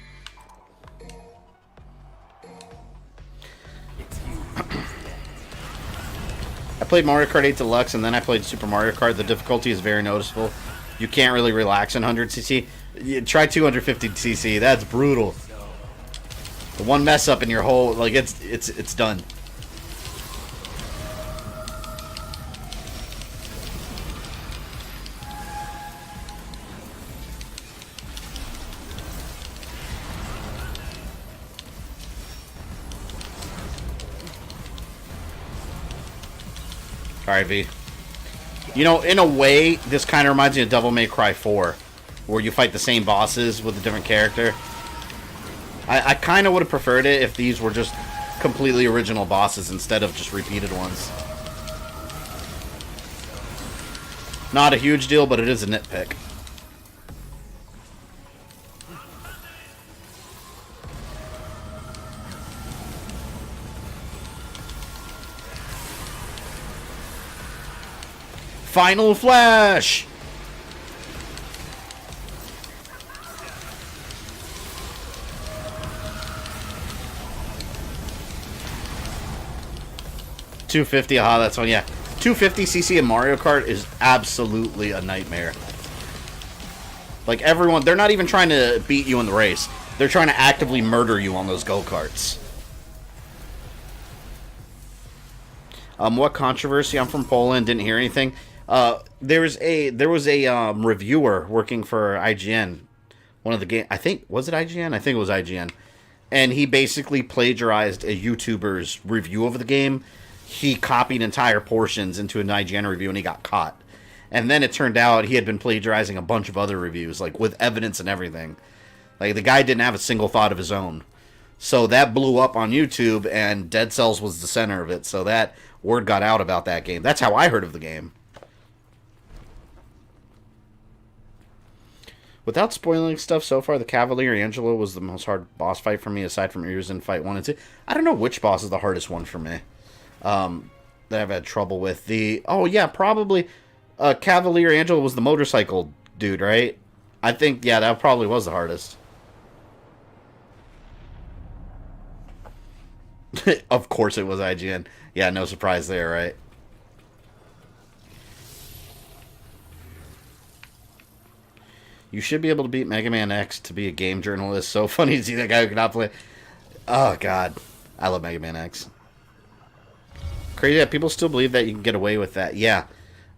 I played Mario Kart 8 Deluxe and then I played Super Mario Kart. The difficulty is very noticeable. You can't really relax in 100cc. You try 250cc. That's brutal. The one mess up in your whole, like, it's done. Alright, V. You know, in a way, this kind of reminds me of Devil May Cry 4, where you fight the same bosses with a different character. I kind of would have preferred it if these were just completely original bosses instead of just repeated ones. Not a huge deal, but it is a nitpick. Final Flash! $250, that's one, yeah. 250cc in Mario Kart is absolutely a nightmare. Like, everyone, they're not even trying to beat you in the race. They're trying to actively murder you on those go-karts. What controversy? I'm from Poland, didn't hear anything. There was a reviewer working for IGN, one of the game. I think was it IGN? I think it was IGN, and he basically plagiarized a YouTuber's review of the game. He copied entire portions into an IGN review, and he got caught. And then it turned out he had been plagiarizing a bunch of other reviews, like with evidence and everything. Like the guy didn't have a single thought of his own. So that blew up on YouTube, and Dead Cells was the center of it. So that word got out about that game. That's how I heard of the game. Without spoiling stuff, so far, the Cavalier Angelo was the most hard boss fight for me, aside from Ears in Fight 1 and 2. I don't know which boss is the hardest one for me. That I've had trouble with. Oh, yeah, probably Cavalier Angelo was the motorcycle dude, right? I think, yeah, that probably was the hardest. Of course it was IGN. Yeah, no surprise there, right? You should be able to beat Mega Man X to be a game journalist. So funny to see that guy who cannot play. Oh, God. I love Mega Man X. Crazy that people still believe that you can get away with that. Yeah.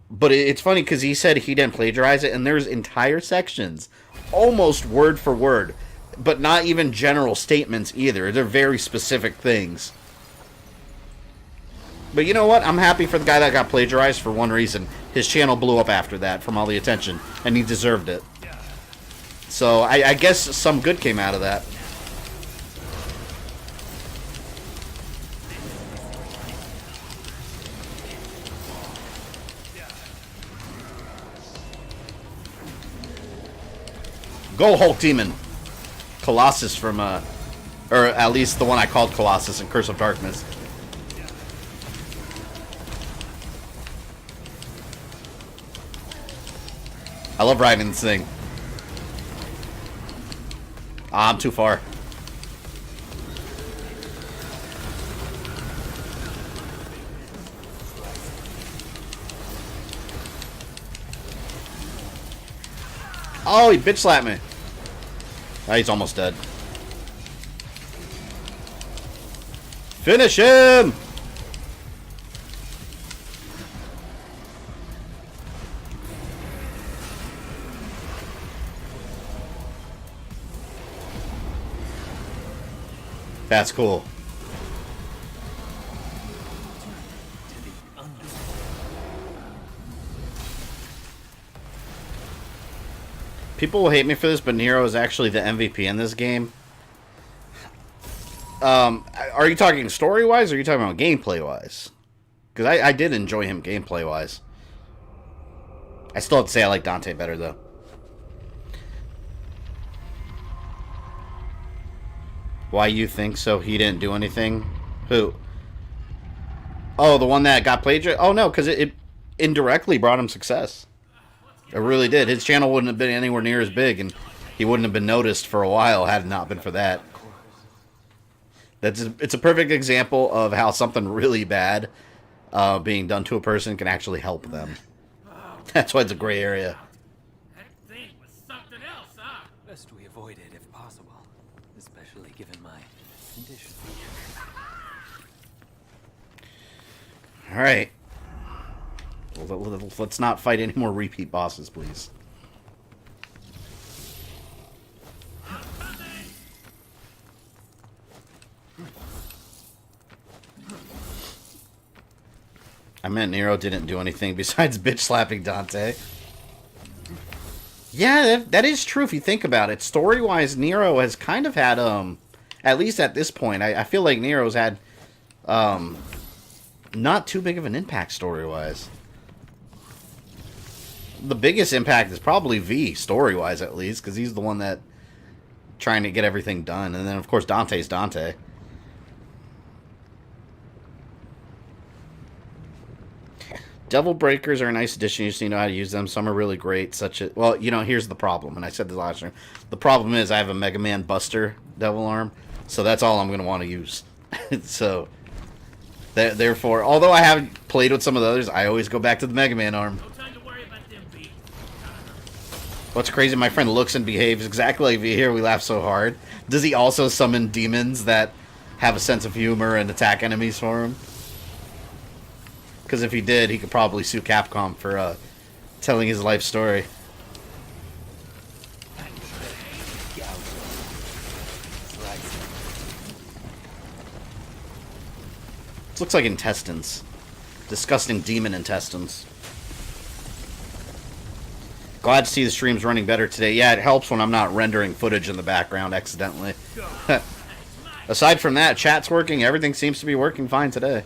But it's funny because he said he didn't plagiarize it, and there's entire sections, almost word for word, but not even general statements either. They're very specific things. But you know what? I'm happy for the guy that got plagiarized for one reason. His channel blew up after that from all the attention, and he deserved it. So I guess some good came out of that. Go Hulk Demon. Colossus from, or at least the one I called Colossus in Curse of Darkness. I love riding this thing. I'm too far. Oh, he bitch slapped me. Oh, he's almost dead. Finish him! That's cool. People will hate me for this, but Nero is actually the MVP in this game. Are you talking story-wise, or are you talking about gameplay-wise? Because I did enjoy him gameplay-wise. I still have to say I like Dante better, though. Why you think so? He didn't do anything? Who? Oh, the one that got plagiarized? Oh, no, because it indirectly brought him success. It really did. His channel wouldn't have been anywhere near as big, and he wouldn't have been noticed for a while had it not been for that. It's a perfect example of how something really bad being done to a person can actually help them. That's why it's a gray area. That thing was something else, huh? Best we avoid it if possible, especially given my condition. All right. Let's not fight any more repeat bosses, please. I meant Nero didn't do anything besides bitch slapping Dante. Yeah, that is true if you think about it. Story-wise, Nero has kind of had, at least at this point, I feel like Nero's had, not too big of an impact story-wise. The biggest impact is probably V, story-wise at least, because he's the one that trying to get everything done. And then, of course, Dante's Dante. Devil Breakers are a nice addition. You just need to know how to use them. Some are really great, such as... Well, you know, here's the problem, and I said this last time. The problem is I have a Mega Man Buster Devil Arm, so that's all I'm going to want to use. So, therefore, although I haven't played with some of the others, I always go back to the Mega Man Arm. No time to worry about them beats. What's crazy, my friend looks and behaves exactly like V here. We laugh so hard. Does he also summon demons that have a sense of humor and attack enemies for him? Because if he did, he could probably sue Capcom for telling his life story. This looks like intestines. Disgusting demon intestines. Glad to see the stream's running better today. Yeah, it helps when I'm not rendering footage in the background accidentally. Aside from that, chat's working. Everything seems to be working fine today.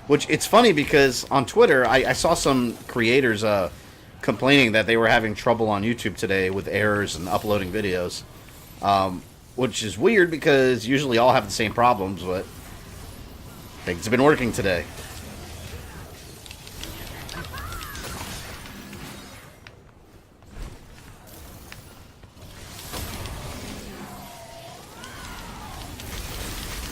Which, it's funny because on Twitter, I saw some creators complaining that they were having trouble on YouTube today with errors and uploading videos. Which is weird because usually all have the same problems, but it's been working today.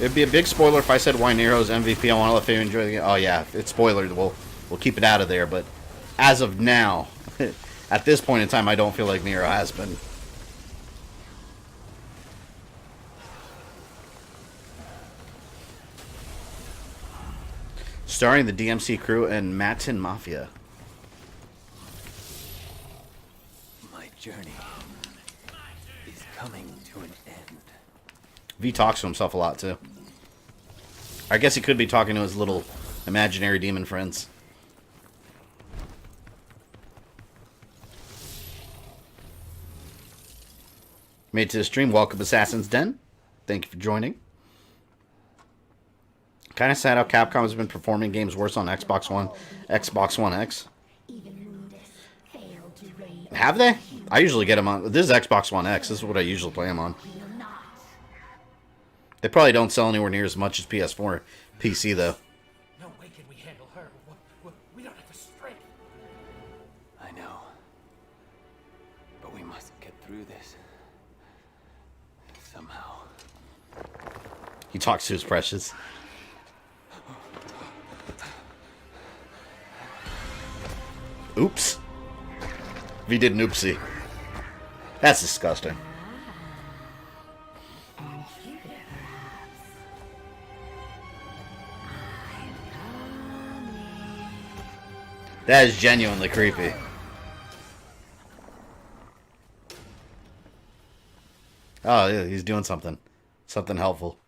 It'd be a big spoiler if I said why Nero's MVP. I want to let you enjoy the game. Oh yeah, it's spoiler. We'll keep it out of there. But as of now, at this point in time, I don't feel like Nero has been. Starring the DMC crew and Mattner Mafia. My journey is coming to an end. V talks to himself a lot, too. I guess he could be talking to his little imaginary demon friends. Made to the stream. Welcome, Assassin's Den. Thank you for joining. Kind of sad how Capcom has been performing games worse on Xbox One, Xbox One X. Have they? I usually get them on... This is Xbox One X. This is what I usually play them on. They probably don't sell anywhere near as much as PS4 PC, though. No way can we handle her. We don't have the strength. I know. But we must get through this. Somehow. He talks to his precious. Oops. If he did an oopsie. That's disgusting. That is genuinely creepy. Oh, yeah, he's doing something. Something helpful.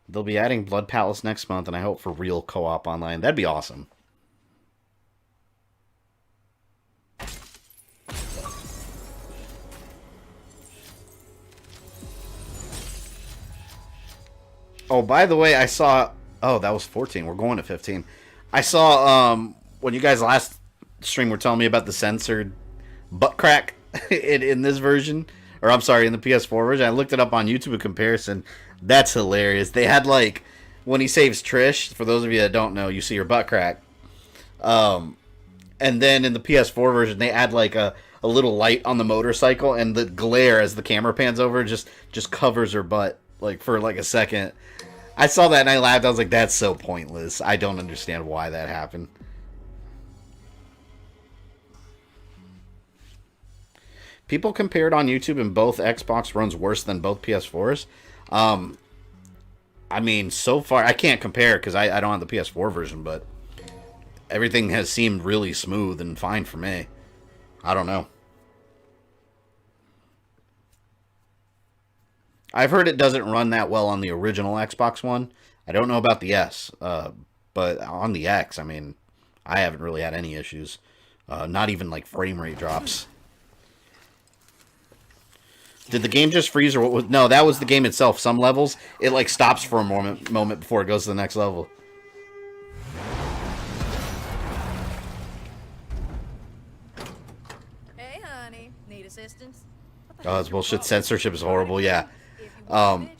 They'll be adding Blood Palace next month, and I hope for real co-op online. That'd be awesome. Oh, by the way, I saw... Oh, that was 14. We're going to 15. I saw, when you guys last stream were telling me about the censored butt crack in this version. Or, I'm sorry, in the PS4 version. I looked it up on YouTube in comparison. That's hilarious. They had, like, when he saves Trish, for those of you that don't know, you see her butt crack. And then in the PS4 version, they add, like, a little light on the motorcycle, and the glare as the camera pans over just covers her butt, like, for, like, a second. I saw that and I laughed. I was like, that's so pointless. I don't understand why that happened. People compared on YouTube and both Xbox runs worse than both PS4s. I mean, so far, I can't compare because I don't have the PS4 version, but everything has seemed really smooth and fine for me. I don't know. I've heard it doesn't run that well on the original Xbox One. I don't know about the S, but on the X, I mean, I haven't really had any issues. Not even, like, frame rate drops. Did the game just freeze, or what was... No, that was the game itself. Some levels, it, like, stops for a moment before it goes to the next level. Hey, honey. Need assistance? Oh, this bullshit. Censorship is horrible, yeah. I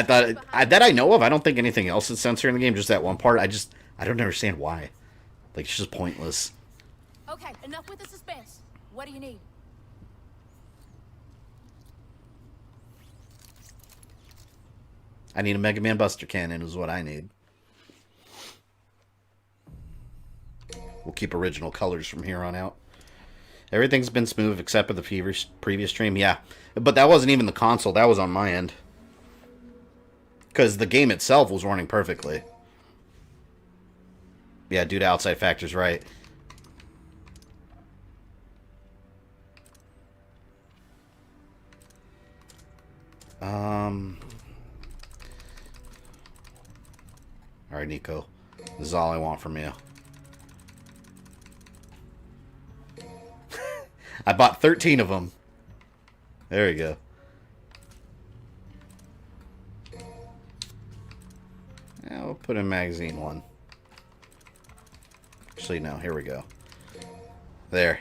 thought that I know of. I don't think anything else is censored in the game. Just that one part. I don't understand why. Like, it's just pointless. Okay, enough with the suspense. What do you need? I need a Mega Man Buster Cannon is what I need. We'll keep original colors from here on out. Everything's been smooth except for the previous stream. Yeah, but that wasn't even the console. That was on my end. Because the game itself was running perfectly. Yeah, due to outside factors, right. Alright, Nico. This is all I want from you. I bought 13 of them. There we go. Yeah, we'll put in magazine 1. Actually, no. Here we go. There.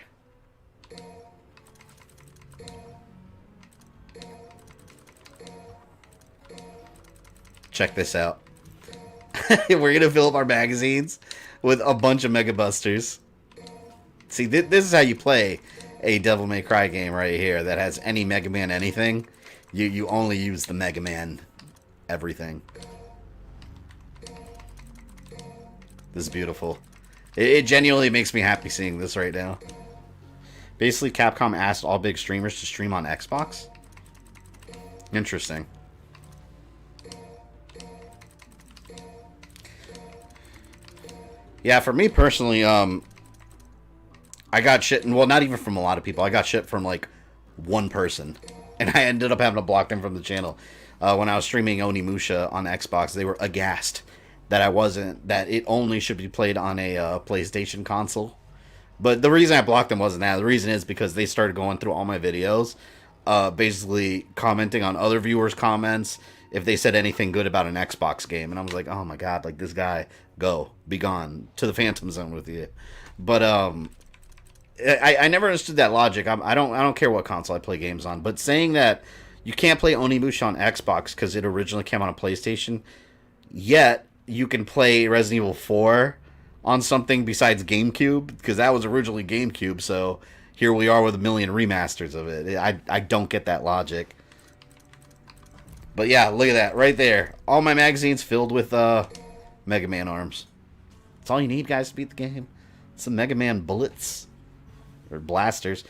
Check this out. We're going to fill up our magazines with a bunch of Mega Busters. See, this is how you play a Devil May Cry game right here that has any Mega Man anything. You only use the Mega Man everything. This is beautiful. It genuinely makes me happy seeing this right now. Basically, Capcom asked all big streamers to stream on Xbox. Interesting. Yeah, for me personally, I got shit, well, not even from a lot of people. I got shit from, like, one person. And I ended up having to block them from the channel. When I was streaming Onimusha on Xbox, they were aghast that that it only should be played on a PlayStation console. But the reason I blocked them wasn't that. The reason is because they started going through all my videos, basically commenting on other viewers' comments if they said anything good about an Xbox game. And I was like, oh my god, like, this guy, go, be gone, to the Phantom Zone with you. But, I never understood that logic. I don't care what console I play games on. But saying that you can't play Onimusha on Xbox because it originally came on a PlayStation, yet you can play Resident Evil 4 on something besides GameCube, because that was originally GameCube, so here we are with a million remasters of it. I don't get that logic. But yeah, look at that right there. All my magazines filled with Mega Man arms. That's all you need, guys, to beat the game. Some Mega Man bullets. Or blasters.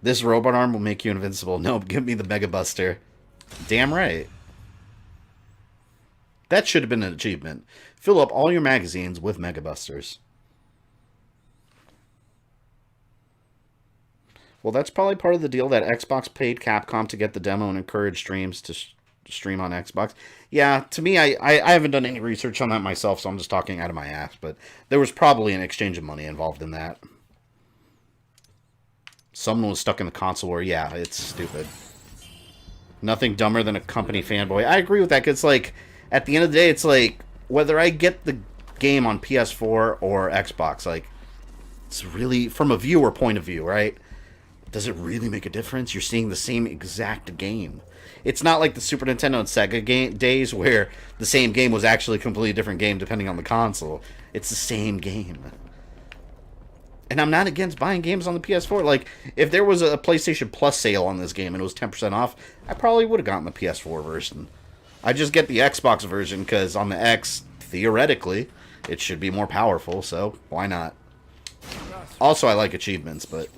This robot arm will make you invincible. No, give me the Mega Buster. Damn right. That should have been an achievement. Fill up all your magazines with Mega Busters. Well, that's probably part of the deal that Xbox paid Capcom to get the demo and encourage streams to stream on Xbox. Yeah, to me, I haven't done any research on that myself, so I'm just talking out of my ass. But there was probably an exchange of money involved in that. Someone was stuck in the console war. Yeah, it's stupid. Nothing dumber than a company fanboy. I agree with that, because, like, at the end of the day, it's like, whether I get the game on PS4 or Xbox, like, it's really, from a viewer point of view, right? Does it really make a difference? You're seeing the same exact game. It's not like the Super Nintendo and Sega days where the same game was actually a completely different game depending on the console. It's the same game. And I'm not against buying games on the PS4. Like, if there was a PlayStation Plus sale on this game and it was 10% off, I probably would have gotten the PS4 version. I just get the Xbox version because on the X, theoretically, it should be more powerful, so why not? Also, I like achievements, but...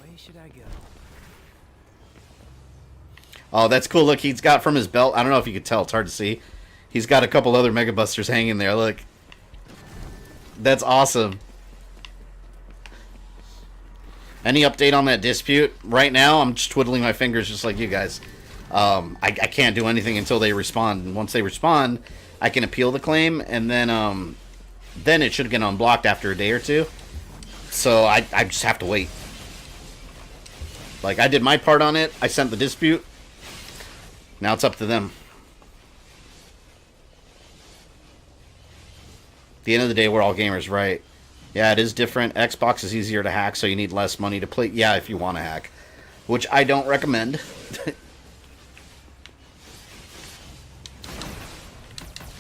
Oh, that's cool. Look, he's got from his belt. I don't know if you could tell. It's hard to see. He's got a couple other Mega Busters hanging there. Look. That's awesome. Any update on that dispute? Right now, I'm just twiddling my fingers just like you guys. I can't do anything until they respond. And once they respond, I can appeal the claim. And then it should get unblocked after a day or two. So I just have to wait. Like, I did my part on it. I sent the dispute. Now it's up to them. At the end of the day, we're all gamers, right? Yeah, it is different. Xbox is easier to hack, so you need less money to play. Yeah, if you want to hack. Which I don't recommend.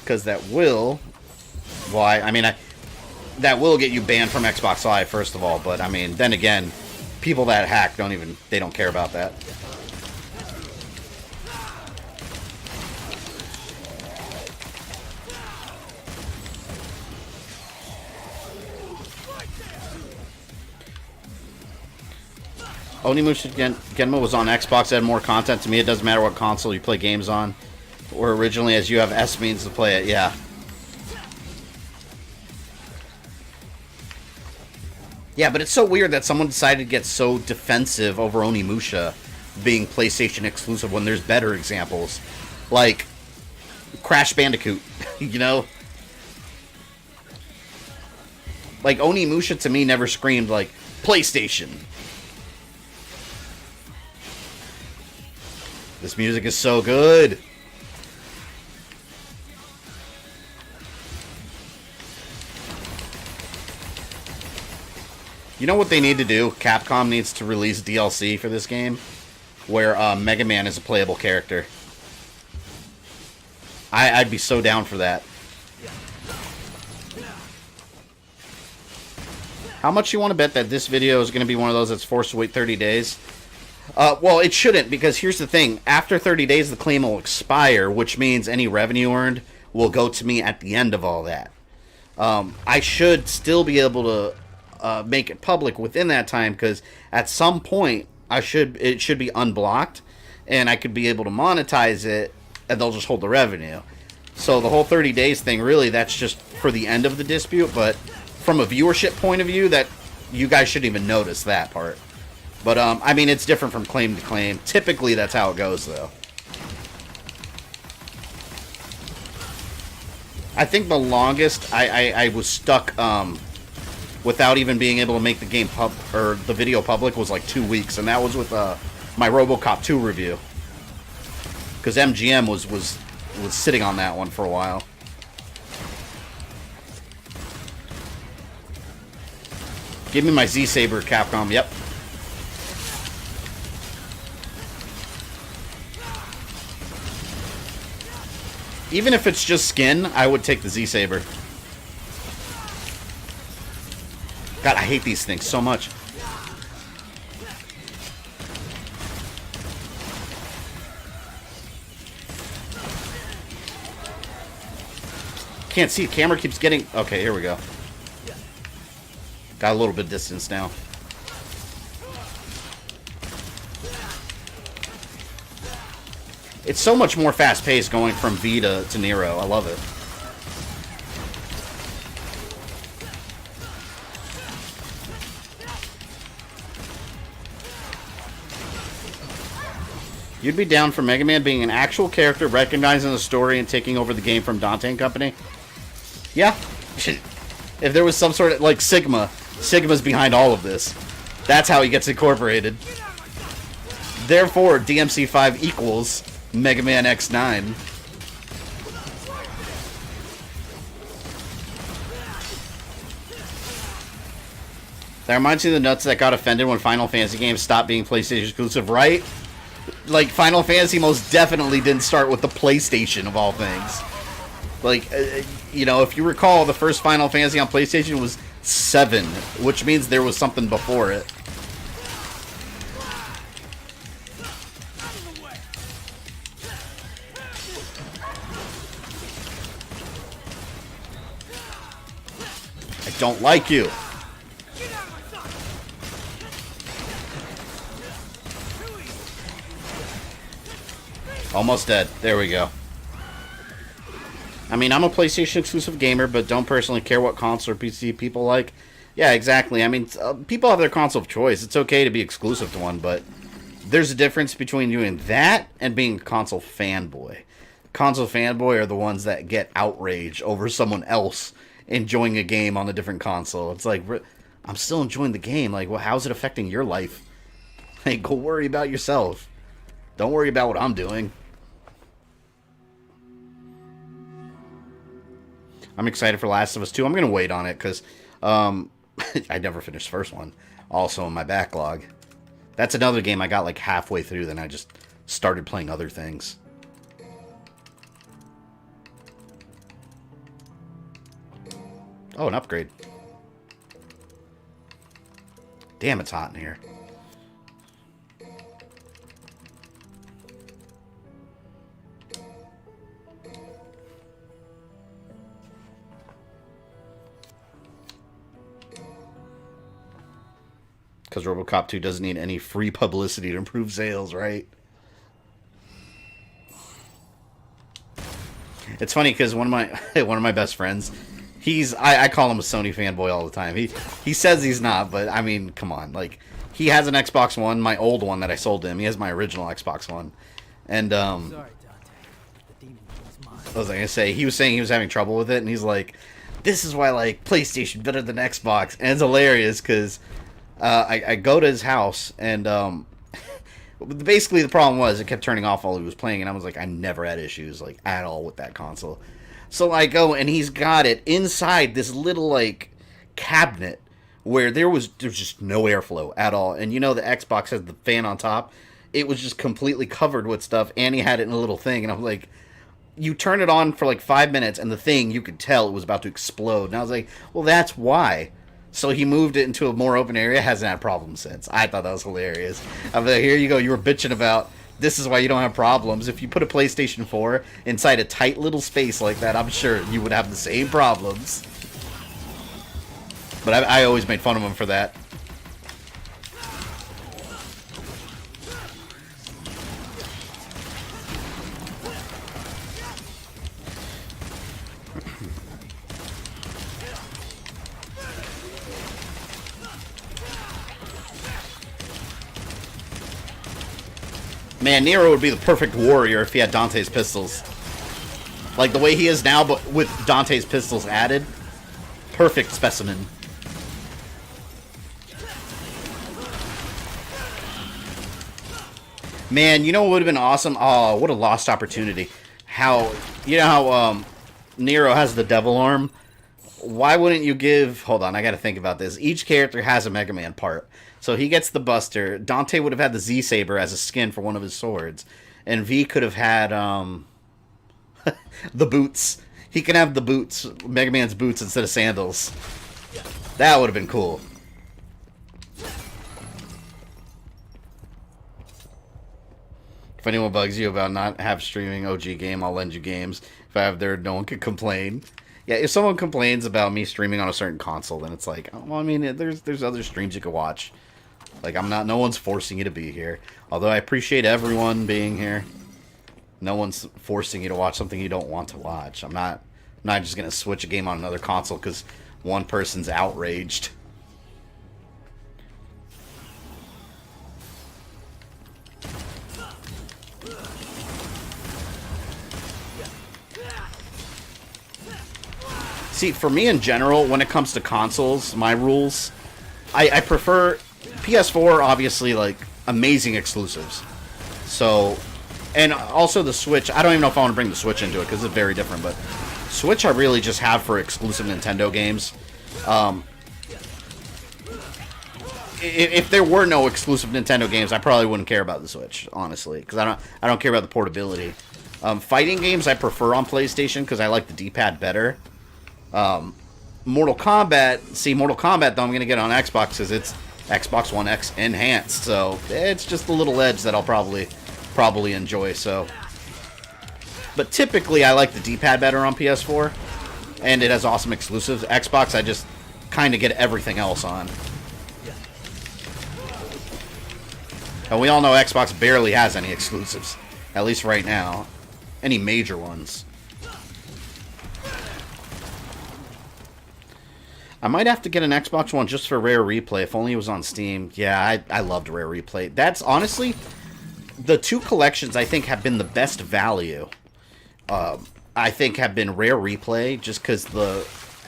Because that will... Well, I mean, that will get you banned from Xbox Live, first of all. But, I mean, then again, people that hack they don't care about that. Onimusha Genma was on Xbox, had more content. To me, it doesn't matter what console you play games on. Or originally, as you have S means to play it, yeah. Yeah, but it's so weird that someone decided to get so defensive over Onimusha being PlayStation exclusive when there's better examples. Like, Crash Bandicoot, you know? Like, Onimusha to me never screamed, like, PlayStation. This music is so good. You know what they need to do? Capcom needs to release DLC for this game where Mega Man is a playable character. I'd be so down for that. How much you want to bet that this video is going to be one of those that's forced to wait 30 days? Well, it shouldn't, because here's the thing. After 30 days, the claim will expire, which means any revenue earned will go to me at the end of all that. I should still be able to make it public within that time, because at some point, it should be unblocked, and I could be able to monetize it, and they'll just hold the revenue. So the whole 30 days thing, really, that's just for the end of the dispute, but from a viewership point of view, that you guys shouldn't even notice that part. But, I mean, it's different from claim to claim. Typically, that's how it goes, though. I think the longest I was stuck without even being able to make the game the video public was like 2 weeks, and that was with my RoboCop 2 review. Because MGM was sitting on that one for a while. Give me my Z-Saber, Capcom. Yep. Even if it's just skin, I would take the Z-Saber. God, I hate these things so much. Can't see. Camera keeps getting... Okay, here we go. Got a little bit of distance now. It's so much more fast-paced going from V to Nero. I love it. You'd be down for Mega Man being an actual character, recognizing the story, and taking over the game from Dante and Company? Yeah. If there was some sort of, like, Sigma's behind all of this. That's how he gets incorporated. Therefore, DMC5 equals Mega Man X9. That reminds me of the nuts that got offended when Final Fantasy games stopped being PlayStation exclusive, right? Like, Final Fantasy most definitely didn't start with the PlayStation, of all things. Like, you know, if you recall, the first Final Fantasy on PlayStation was 7, which means there was something before it. I don't like you. Almost dead. There we go. I mean, I'm a PlayStation exclusive gamer, but don't personally care what console or PC people like. Yeah, exactly. I mean, people have their console of choice. It's okay to be exclusive to one, but there's a difference between doing that and being a console fanboy. Console fanboy are the ones that get outraged over someone else enjoying a game on a different console. It's like, I'm still enjoying the game. Like, well, how's it affecting your life? Like, go worry about yourself. Don't worry about what I'm doing. I'm excited for Last of Us 2. I'm going to wait on it because I never finished the first one. Also in my backlog. That's another game I got like halfway through, then I just started playing other things. Oh, an upgrade. Damn, it's hot in here. Because RoboCop 2 doesn't need any free publicity to improve sales, right? It's funny because one of my best friends, I call him a Sony fanboy all the time. He says he's not, but I mean, come on, like he has an Xbox One, my old one that I sold to him. He has my original Xbox One, and Sorry, Dante. The demon was mine. what was I gonna say? He was saying he was having trouble with it, and he's like, "This is why I like PlayStation better than Xbox," and it's hilarious because. I go to his house, and basically the problem was it kept turning off while he was playing, and I was like, I never had issues, like, at all with that console. So I go, and he's got it inside this little, like, cabinet where there's just no airflow at all. And you know the Xbox has the fan on top. It was just completely covered with stuff, and he had it in a little thing, and I was like, you turn it on for like 5 minutes, and the thing, you could tell it was about to explode. And I was like, well, that's why. So he moved it into a more open area. Hasn't had problems since. I thought that was hilarious. I'm like, here you go. You were bitching about this is why you don't have problems. If you put a PlayStation 4 inside a tight little space like that, I'm sure you would have the same problems. But I always made fun of him for that. Man, Nero would be the perfect warrior if he had Dante's pistols. Like the way he is now, but with Dante's pistols added. Perfect specimen. Man, you know what would have been awesome? Oh, what a lost opportunity. You know how Nero has the devil arm? Why wouldn't you give... Hold on, I gotta think about this. Each character has a Mega Man part. So he gets the Buster. Dante would have had the Z-Saber as a skin for one of his swords. And V could have had the boots. He can have the boots, Mega Man's boots instead of sandals. That would have been cool. If anyone bugs you about not have streaming OG game, I'll lend you games. If I have there, no one can complain. Yeah, if someone complains about me streaming on a certain console, then it's like, well, I mean, there's other streams you can watch. Like, no one's forcing you to be here. Although I appreciate everyone being here. No one's forcing you to watch something you don't want to watch. I'm not just gonna switch a game on another console because one person's outraged. See, for me in general, when it comes to consoles, my rules, I prefer PS4, obviously, like, amazing exclusives. So, and also the Switch, I don't even know if I want to bring the Switch into it, because it's very different, but Switch I really just have for exclusive Nintendo games. If there were no exclusive Nintendo games, I probably wouldn't care about the Switch, honestly, because I don't care about the portability. Fighting games I prefer on PlayStation, because I like the D-pad better. Mortal Kombat, though, I'm going to get on Xbox because it's Xbox One X enhanced, so it's just a little edge that I'll probably enjoy, so. But typically, I like the D-pad better on PS4, and it has awesome exclusives. Xbox, I just kind of get everything else on. And we all know Xbox barely has any exclusives, at least right now. Any major ones. I might have to get an Xbox One just for Rare Replay, if only it was on Steam. Yeah, I loved Rare Replay. That's, honestly, the two collections I think have been the best value. I think have been Rare Replay, just because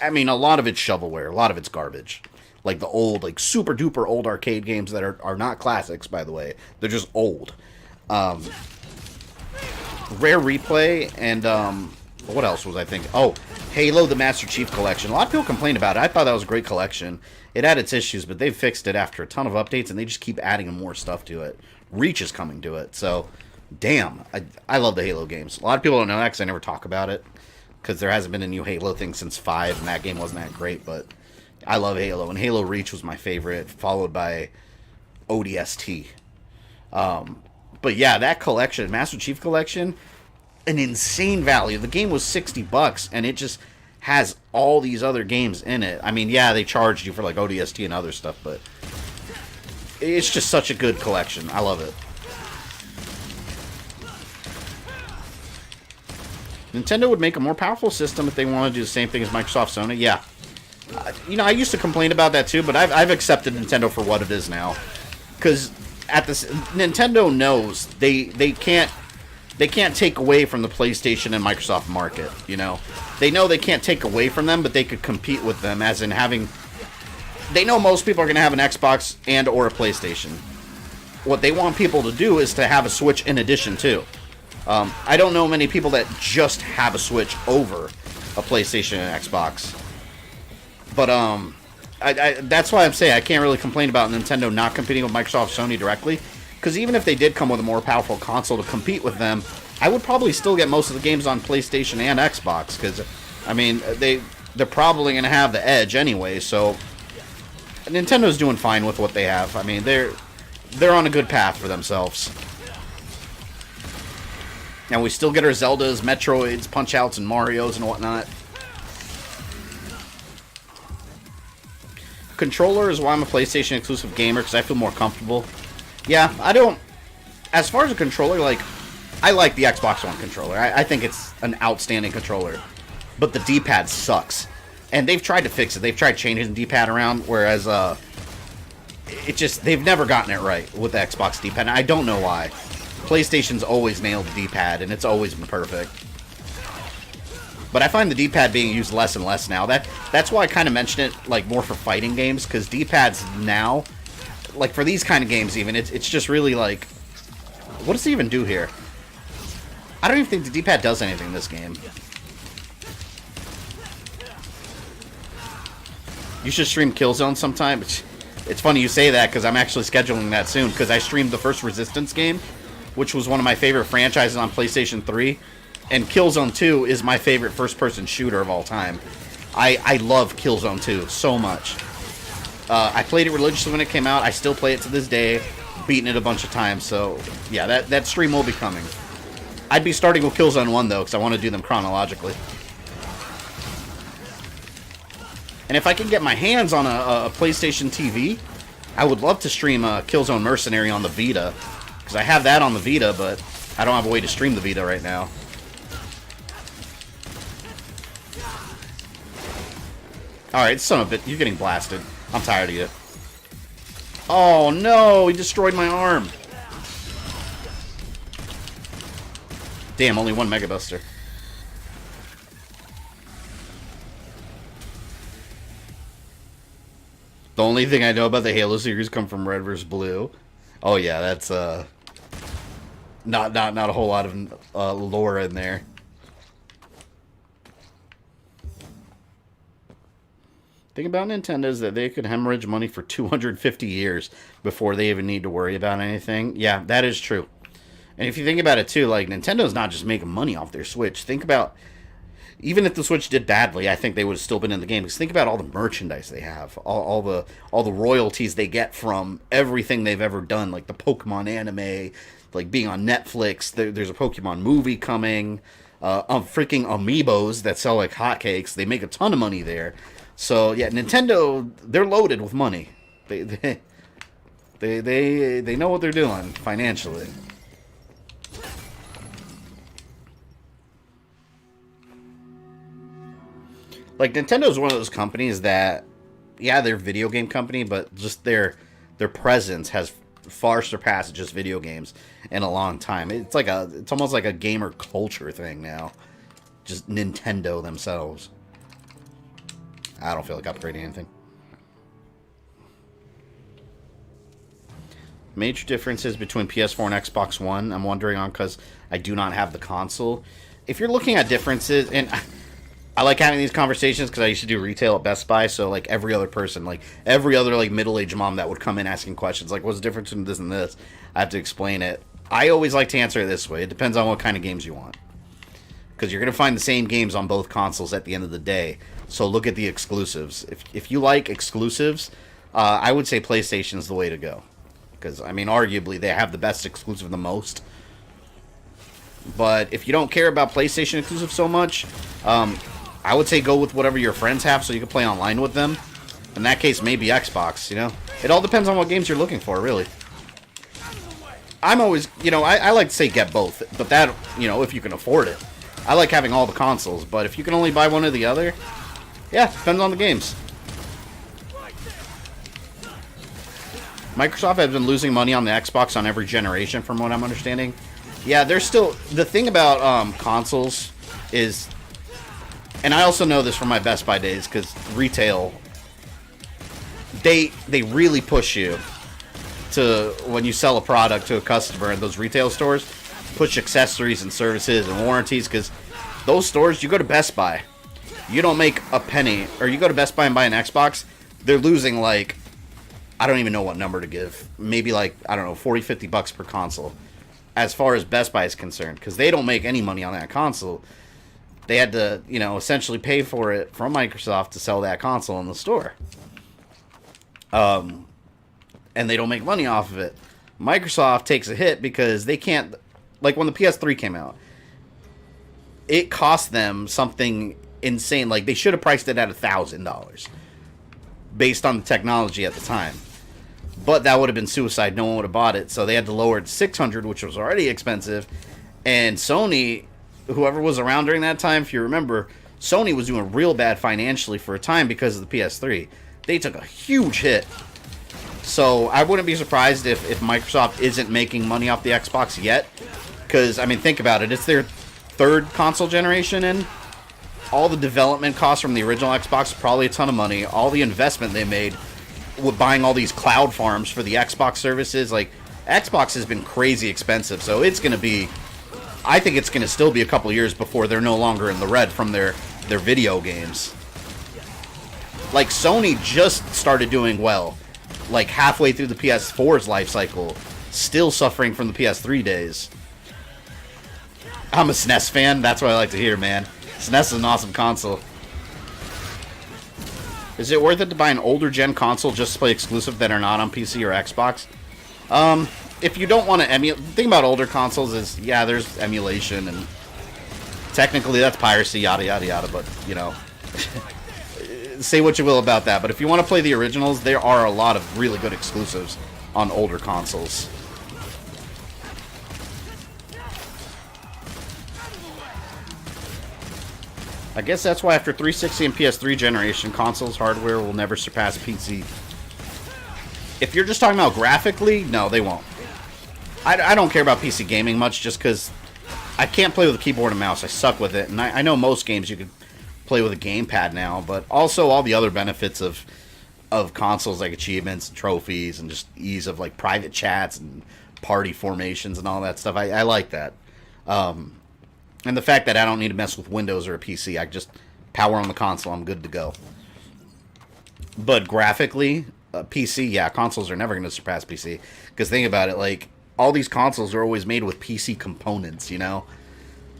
I mean, a lot of it's shovelware, a lot of it's garbage. Like the old, like super duper old arcade games that are not classics, by the way. They're just old. Rare Replay and, what else was I thinking? Oh, Halo, the Master Chief Collection. A lot of people complained about it. I thought that was a great collection. It had its issues, but they've fixed it after a ton of updates, and they just keep adding more stuff to it. Reach is coming to it, so damn. I love the Halo games. A lot of people don't know that because I never talk about it, because there hasn't been a new Halo thing since 5, and that game wasn't that great, but I love Halo, and Halo Reach was my favorite, followed by ODST. But yeah, that collection, Master Chief Collection, an insane value. The game was $60, and it just has all these other games in it. I mean, yeah, they charged you for like ODST and other stuff, but it's just such a good collection. I love it. Nintendo would make a more powerful system if they wanted to do the same thing as Microsoft, Sony. Yeah. You know, I used to complain about that too, but I've accepted Nintendo for what it is now. Because Nintendo knows they can't take away from the PlayStation and Microsoft market, you know. They know they can't take away from them, but they could compete with them, as in having... They know most people are going to have an Xbox and or a PlayStation. What they want people to do is to have a Switch in addition, too. I don't know many people that just have a Switch over a PlayStation and Xbox. But, that's why I'm saying I can't really complain about Nintendo not competing with Microsoft Sony directly. Because even if they did come with a more powerful console to compete with them, I would probably still get most of the games on PlayStation and Xbox. Because, I mean, they're probably going to have the edge anyway. So, Nintendo's doing fine with what they have. I mean, they're on a good path for themselves. And we still get our Zeldas, Metroids, Punch-Outs, and Marios and whatnot. Controller is why I'm a PlayStation exclusive gamer, because I feel more comfortable. Yeah, I don't... As far as a controller, like, I like the Xbox One controller. I think it's an outstanding controller. But the D-pad sucks. And they've tried to fix it. They've tried changing the D-pad around, whereas, they've never gotten it right with the Xbox D-pad, and I don't know why. PlayStation's always nailed the D-pad, and it's always been perfect. But I find the D-pad being used less and less now. That's why I kind of mention it, like, more for fighting games, because D-pads now... Like, for these kind of games, even, it's just really, like... What does it even do here? I don't even think the D-pad does anything in this game. You should stream Killzone sometime. It's funny you say that, because I'm actually scheduling that soon, because I streamed the first Resistance game, which was one of my favorite franchises on PlayStation 3, and Killzone 2 is my favorite first-person shooter of all time. I love Killzone 2 so much. I played it religiously when it came out. I still play it to this day, beaten it a bunch of times. So, yeah, that stream will be coming. I'd be starting with Killzone 1, though, because I want to do them chronologically. And if I can get my hands on a PlayStation TV, I would love to stream Killzone Mercenary on the Vita. Because I have that on the Vita, but I don't have a way to stream the Vita right now. Alright, son of a bitch. You're getting blasted. I'm tired of you. Oh no, he destroyed my arm. Damn, only one Mega Buster. The only thing I know about the Halo series come from Red vs. Blue. Oh yeah, that's not a whole lot of lore in there. Thing about Nintendo is that they could hemorrhage money for 250 years before they even need to worry about anything. Yeah, that is true. And if you think about it too, like, Nintendo's not just making money off their Switch. Think about, even if the Switch did badly, I think they would have still been in the game. Because think about all the merchandise they have, all the royalties they get from everything they've ever done, like the Pokemon anime, like being on Netflix. There's a Pokemon movie coming, freaking amiibos that sell like hotcakes. They make a ton of money there. So yeah, Nintendo, they're loaded with money. They know what they're doing financially. Like, Nintendo's one of those companies that, yeah, they're a video game company, but just their presence has far surpassed just video games in a long time. It's almost like a gamer culture thing now. Just Nintendo themselves. I don't feel like upgrading anything. Major differences between PS4 and Xbox One, I'm wondering on, because I do not have the console. If you're looking at differences, and I like having these conversations because I used to do retail at Best Buy, so like every other person, like every other like middle-aged mom that would come in asking questions, like what's the difference between this and this, I have to explain it. I always like to answer it this way. It depends on what kind of games you want. Because you're going to find the same games on both consoles at the end of the day. So look at the exclusives. If you like exclusives, I would say PlayStation's the way to go. Because, I mean, arguably, they have the best exclusive the most. But if you don't care about PlayStation exclusive so much, I would say go with whatever your friends have so you can play online with them. In that case, maybe Xbox, you know? It all depends on what games you're looking for, really. I'm always, you know, I like to say get both. But that, you know, if you can afford it. I like having all the consoles, but if you can only buy one or the other, yeah, depends on the games. Microsoft has been losing money on the Xbox on every generation, from what I'm understanding. Yeah, there's still... The thing about consoles is... And I also know this from my Best Buy days, because retail... They really push you to... When you sell a product to a customer in those retail stores... Push accessories and services and warranties, because those stores, you go to Best Buy, you don't make a penny, or you go to Best Buy and buy an Xbox, they're losing like, I don't even know what number to give, maybe like, I don't know, 40, 50 bucks per console, as far as Best Buy is concerned, because they don't make any money on that console. They had to, you know, essentially pay for it from Microsoft to sell that console in the store. And they don't make money off of it. Microsoft takes a hit because they can't... Like, when the PS3 came out, it cost them something insane. Like, they should have priced it at $1,000 based on the technology at the time. But that would have been suicide. No one would have bought it. So they had to lower it to $600, which was already expensive. And Sony, whoever was around during that time, if you remember, Sony was doing real bad financially for a time because of the PS3. They took a huge hit. So I wouldn't be surprised if Microsoft isn't making money off the Xbox yet. Because, I mean, think about it. It's their third console generation, and all the development costs from the original Xbox, probably a ton of money. All the investment they made with buying all these cloud farms for the Xbox services. Like, Xbox has been crazy expensive, so it's going to be... I think it's going to still be a couple years before they're no longer in the red from their video games. Like, Sony just started doing well. Like, halfway through the PS4's life cycle. Still suffering from the PS3 days. I'm a SNES fan. That's what I like to hear, man. SNES is an awesome console. Is it worth it to buy an older gen console just to play exclusive that are not on PC or Xbox? If you don't want to emulate... The thing about older consoles is, yeah, there's emulation, and technically that's piracy, yada, yada, yada, but, you know... say what you will about that, but if you want to play the originals, there are a lot of really good exclusives on older consoles. I guess that's why after 360 and PS3 generation, consoles hardware will never surpass PC. If you're just talking about graphically, no, they won't. I don't care about PC gaming much just because I can't play with a keyboard and mouse. I suck with it, and I know most games you could play with a gamepad now, but also all the other benefits of consoles like achievements, and trophies, and just ease of like private chats and party formations and all that stuff. I like that. And the fact that I don't need to mess with Windows or a PC. I just power on the console. I'm good to go. But graphically, PC, yeah, consoles are never going to surpass PC. Because think about it, like, all these consoles are always made with PC components, you know?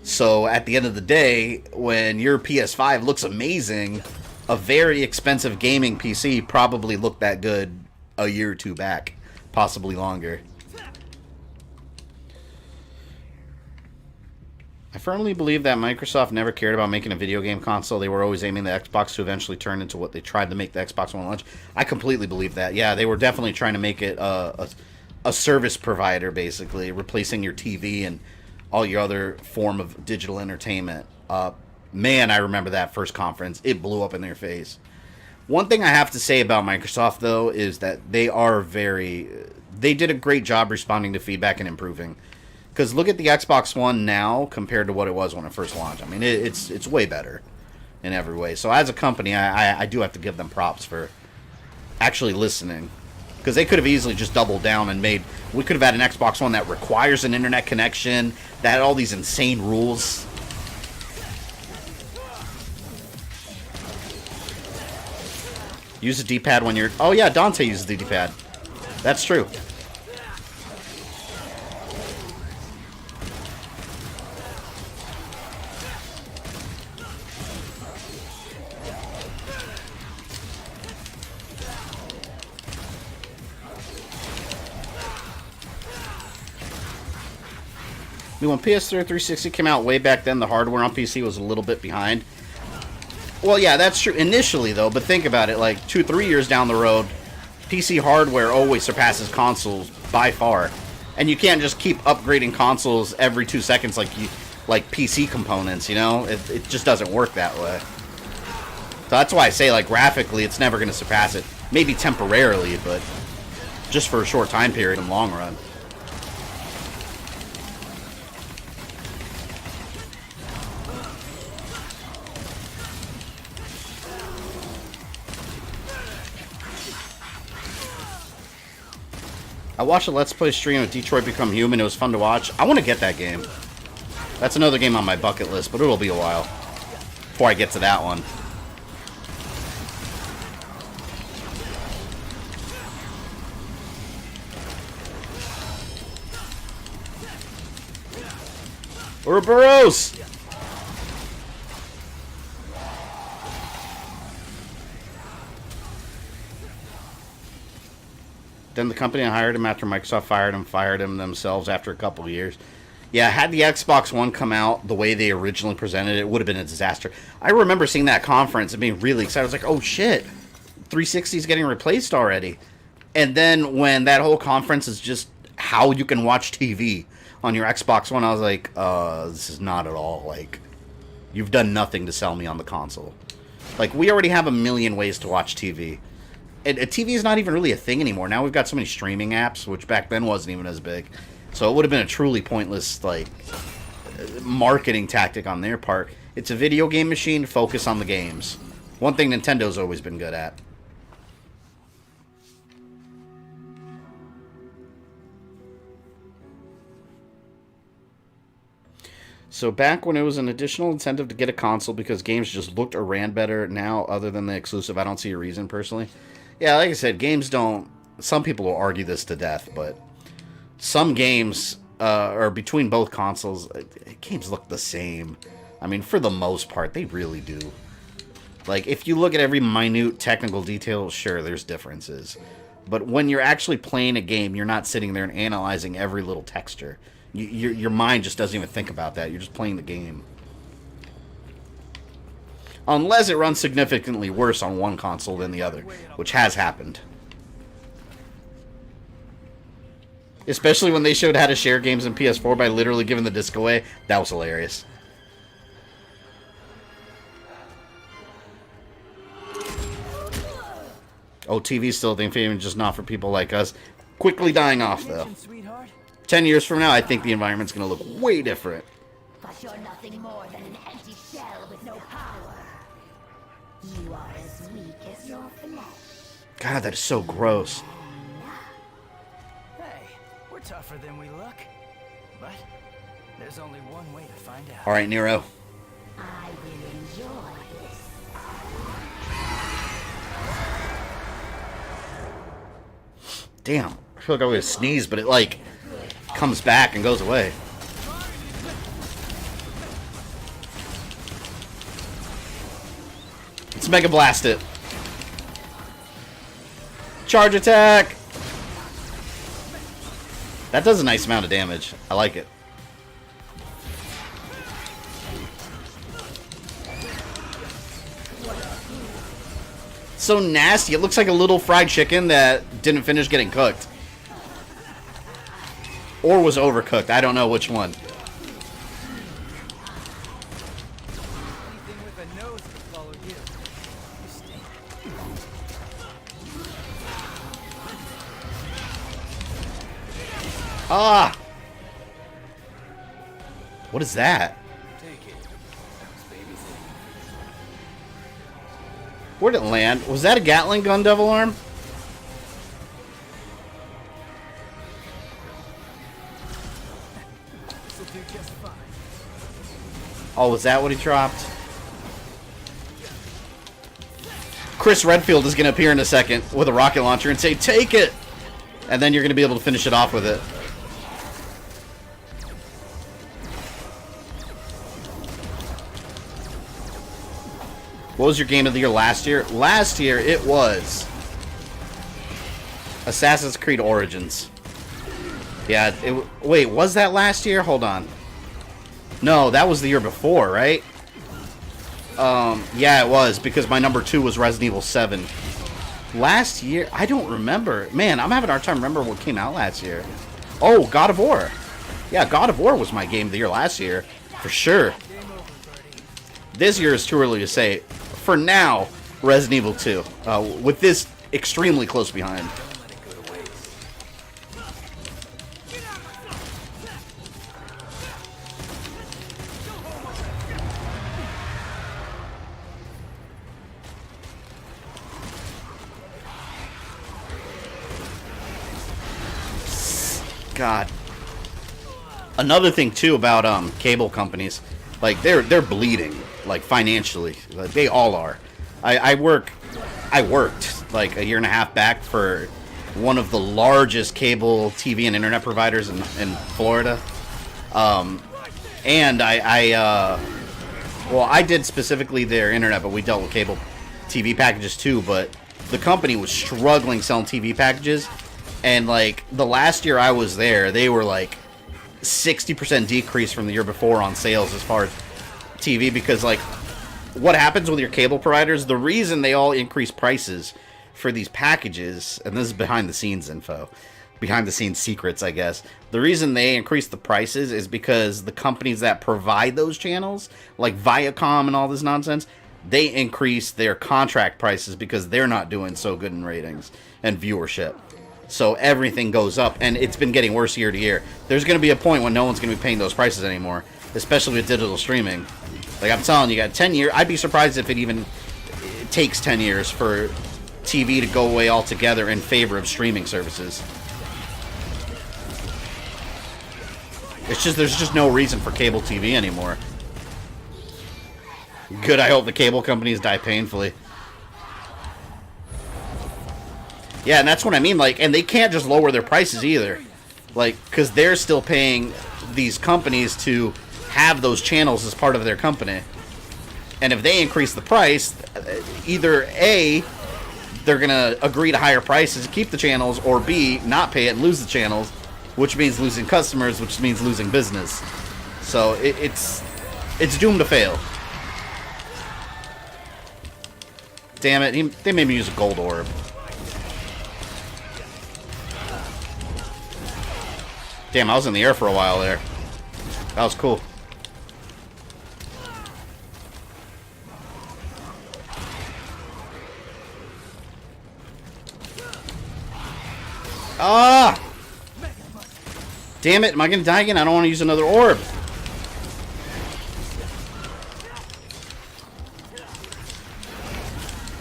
So at the end of the day, when your PS5 looks amazing, a very expensive gaming PC probably looked that good a year or two back. Possibly longer. I firmly believe that Microsoft never cared about making a video game console. They were always aiming the Xbox to eventually turn into what they tried to make the Xbox One launch. I completely believe that. Yeah, they were definitely trying to make it a service provider, basically, replacing your TV and all your other form of digital entertainment. Man, I remember that first conference. It blew up in their face. One thing I have to say about Microsoft, though, is that they did a great job responding to feedback and improving. Because look at the Xbox One now compared to what it was when it first launched. I mean, it's way better in every way. So as a company, I do have to give them props for actually listening. Because they could have easily just doubled down and we could have had an Xbox One that requires an internet connection, that had all these insane rules. Use the D-pad when you're... Oh yeah, Dante uses the D-pad. That's true. I mean, when PS3 or 360 came out way back then, the hardware on PC was a little bit behind. Well, yeah, that's true initially, though, but think about it. Like, 2-3 years down the road, PC hardware always surpasses consoles by far. And you can't just keep upgrading consoles every 2 seconds like PC components, you know? It just doesn't work that way. So that's why I say, like, graphically, it's never going to surpass it. Maybe temporarily, but just for a short time period in the long run. I watched a Let's Play stream of Detroit Become Human. It was fun to watch. I want to get that game. That's another game on my bucket list, but it'll be a while before I get to that one. Ouroboros! Then the company hired him after Microsoft fired him themselves after a couple of years. Yeah, had the Xbox One come out the way they originally presented it, it would have been a disaster. I remember seeing that conference and being really excited. I was like, oh shit, 360 is getting replaced already. And then when that whole conference is just how you can watch TV on your Xbox One, I was like, this is not at all, like, you've done nothing to sell me on the console. Like, we already have a million ways to watch TV. And TV is not even really a thing anymore. Now we've got so many streaming apps, which back then wasn't even as big. So it would have been a truly pointless, like, marketing tactic on their part. It's a video game machine, focus on the games. One thing Nintendo's always been good at. So back when it was an additional incentive to get a console because games just looked or ran better, now, other than the exclusive, I don't see a reason, personally. Yeah, like I said, games don't... Some people will argue this to death, but some games are between both consoles. Games look the same. I mean, for the most part, they really do. Like, if you look at every minute technical detail, sure, there's differences. But when you're actually playing a game, you're not sitting there and analyzing every little texture. Your mind just doesn't even think about that. You're just playing the game. Unless it runs significantly worse on one console than the other, which has happened. Especially when they showed how to share games in PS4 by literally giving the disc away. That was hilarious. Oh, TV's still a thing for you, just not for people like us. Quickly dying off, though. 10 years from now, I think the environment's going to look way different. But you're nothing more than an empty shell with no power. You are as weak as your flesh. God, that is so gross. Hey, we're tougher than we look. But there's only one way to find out. Alright, Nero. I will enjoy this. Damn. I feel like I was going to sneeze, but it, like, comes back and goes away. Let's Mega Blast it. Charge attack! That does a nice amount of damage. I like it. So nasty. It looks like a little fried chicken that didn't finish getting cooked. Or was overcooked. I don't know which one. Anything with a nose will follow you. You stink. Ah! What is that? Where'd it land? Was that a Gatling gun, Devil Arm? Oh, was that what he dropped? Chris Redfield is going to appear in a second with a rocket launcher and say, "Take it!" And then you're going to be able to finish it off with it. What was your game of the year last year? Last year, it was Assassin's Creed Origins. Yeah, wait, was that last year? Hold on. No, that was the year before, right? Yeah, it was, because my number 2 was Resident Evil 7. Last year? I don't remember. Man, I'm having a hard time remembering what came out last year. Oh, God of War. Yeah, God of War was my game of the year last year, for sure. This year is too early to say. For now, Resident Evil 2, with this extremely close behind. God. Another thing too about cable companies, like they're bleeding, like financially. Like, they all are. I worked like a year and a half back for one of the largest cable TV and internet providers in Florida. And I did specifically their internet, but we dealt with cable TV packages too. But the company was struggling selling TV packages. And, like, the last year I was there, they were, like, 60% decrease from the year before on sales as far as TV. Because, like, what happens with your cable providers, the reason they all increase prices for these packages, and this is behind-the-scenes info, behind-the-scenes secrets, I guess. The reason they increase the prices is because the companies that provide those channels, like Viacom and all this nonsense, they increase their contract prices because they're not doing so good in ratings and viewership. So everything goes up, and it's been getting worse year to year. There's going to be a point when no one's going to be paying those prices anymore, especially with digital streaming. Like I'm telling you, got 10 years. I'd be surprised if it takes 10 years for TV to go away altogether in favor of streaming services. It's just there's just no reason for cable TV anymore. Good, I hope the cable companies die painfully. Yeah, and that's what I mean, like, and they can't just lower their prices either. Like, because they're still paying these companies to have those channels as part of their company. And if they increase the price, either A, they're going to agree to higher prices to keep the channels, or B, not pay it and lose the channels, which means losing customers, which means losing business. So it's doomed to fail. Damn it, they made me use a gold orb. Damn, I was in the air for a while there. That was cool. Ah! Damn it, am I gonna die again? I don't want to use another orb.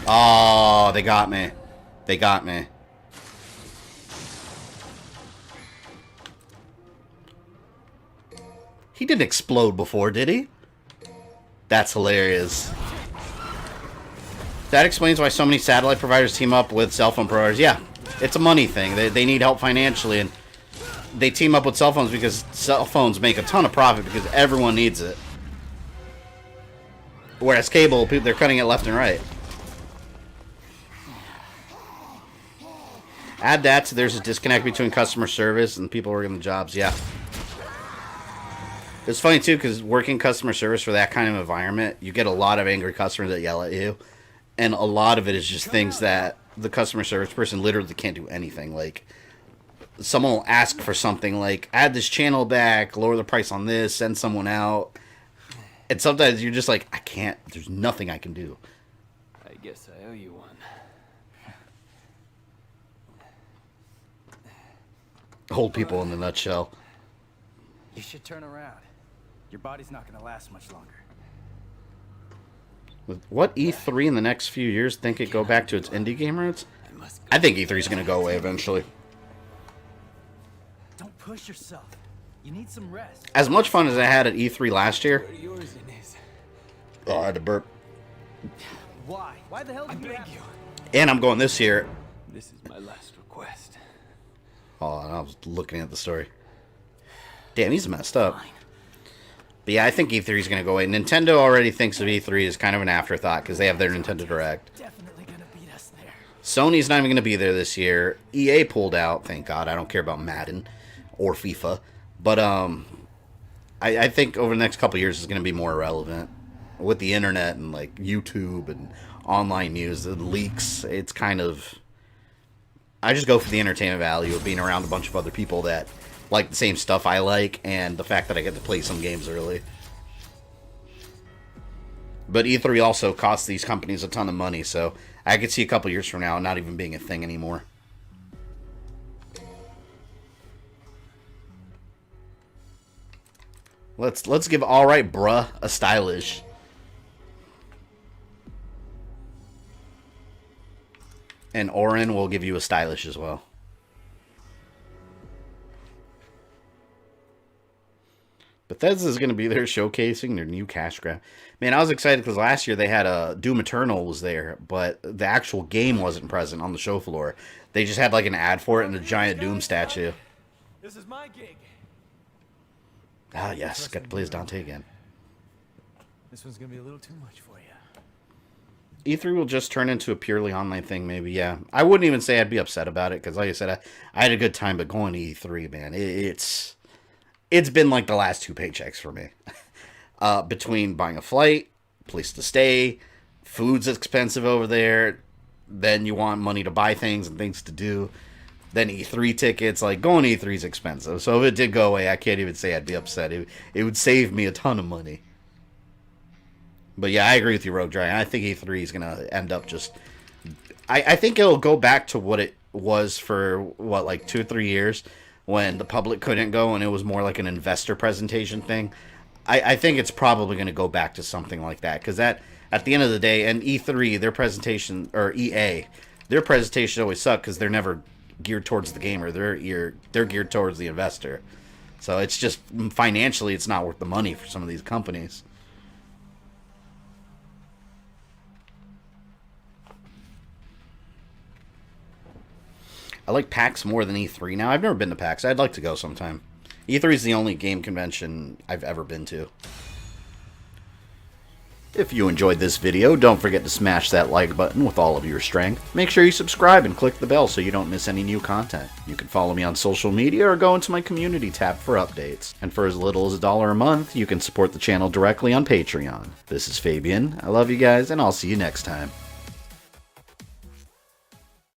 Oh, they got me. They got me. He didn't explode before, did he? That's hilarious. That explains why so many satellite providers team up with cell phone providers. Yeah, it's a money thing. They need help financially, and they team up with cell phones because cell phones make a ton of profit because everyone needs it. Whereas cable, they're cutting it left and right. Add that to there's a disconnect between customer service and people working the jobs. Yeah. It's funny, too, because working customer service for that kind of environment, you get a lot of angry customers that yell at you. And a lot of it is just things that the customer service person literally can't do anything. Like, someone will ask for something like, add this channel back, lower the price on this, send someone out. And sometimes you're just like, I can't. There's nothing I can do. I guess I owe you one. Old people in a nutshell. You should turn around. Your body's not gonna last much longer. With what E3 in the next few years think it go back to its indie game roots? I think E3 is going to go away eventually. Don't push yourself. You need some rest. As much fun as I had at E3 last year. Oh, I had to burp. Why? Why the hell did you have... And I'm going this year. This is my last request. Oh, and I was looking at the story. Damn, he's messed up. But yeah, I think E3 is going to go away. Nintendo already thinks of E3 as kind of an afterthought because they have their Nintendo Direct. Definitely gonna beat us there. Sony's not even going to be there this year. EA pulled out, thank God. I don't care about Madden or FIFA. But I think over the next couple of years it's going to be more relevant. With the internet and like YouTube and online news and leaks, it's kind of... I just go for the entertainment value of being around a bunch of other people that like the same stuff I like, and the fact that I get to play some games early. But E3 also costs these companies a ton of money, so I could see a couple years from now not even being a thing anymore. Let's give Alright Bruh a stylish. And Orin will give you a stylish as well. Bethesda is going to be there showcasing their new cash grab. Man, I was excited because last year they had Doom Eternal was there, but the actual game wasn't present on the show floor. They just had like an ad for it and a giant Doom statue. This is my gig. Ah, yes, got to play as Dante again. This one's gonna be a little too much for you. E3 will just turn into a purely online thing, maybe, yeah. I wouldn't even say I'd be upset about it, because like I said, I had a good time, but going to E3, man, it's been like the last 2 paychecks for me. Between buying a flight, place to stay, food's expensive over there, then you want money to buy things and things to do, then E3 tickets, like, going to E3 is expensive. So if it did go away, I can't even say I'd be upset. It would save me a ton of money. But yeah, I agree with you, Rogue Dragon. I think E3 is going to end up just... I think it'll go back to what it was for, what, like 2 or 3 years, when the public couldn't go and it was more like an investor presentation thing. I think it's probably going to go back to something like that, because that, at the end of the day, and E3, their presentation, or EA, their presentation always suck because they're never geared towards the gamer. They're geared towards the investor. So it's just, financially, it's not worth the money for some of these companies. I like PAX more than E3 now. I've never been to PAX. I'd like to go sometime. E3 is the only game convention I've ever been to. If you enjoyed this video, don't forget to smash that like button with all of your strength. Make sure you subscribe and click the bell so you don't miss any new content. You can follow me on social media or go into my community tab for updates. And for as little as $1 a month, you can support the channel directly on Patreon. This is Fabian. I love you guys, and I'll see you next time.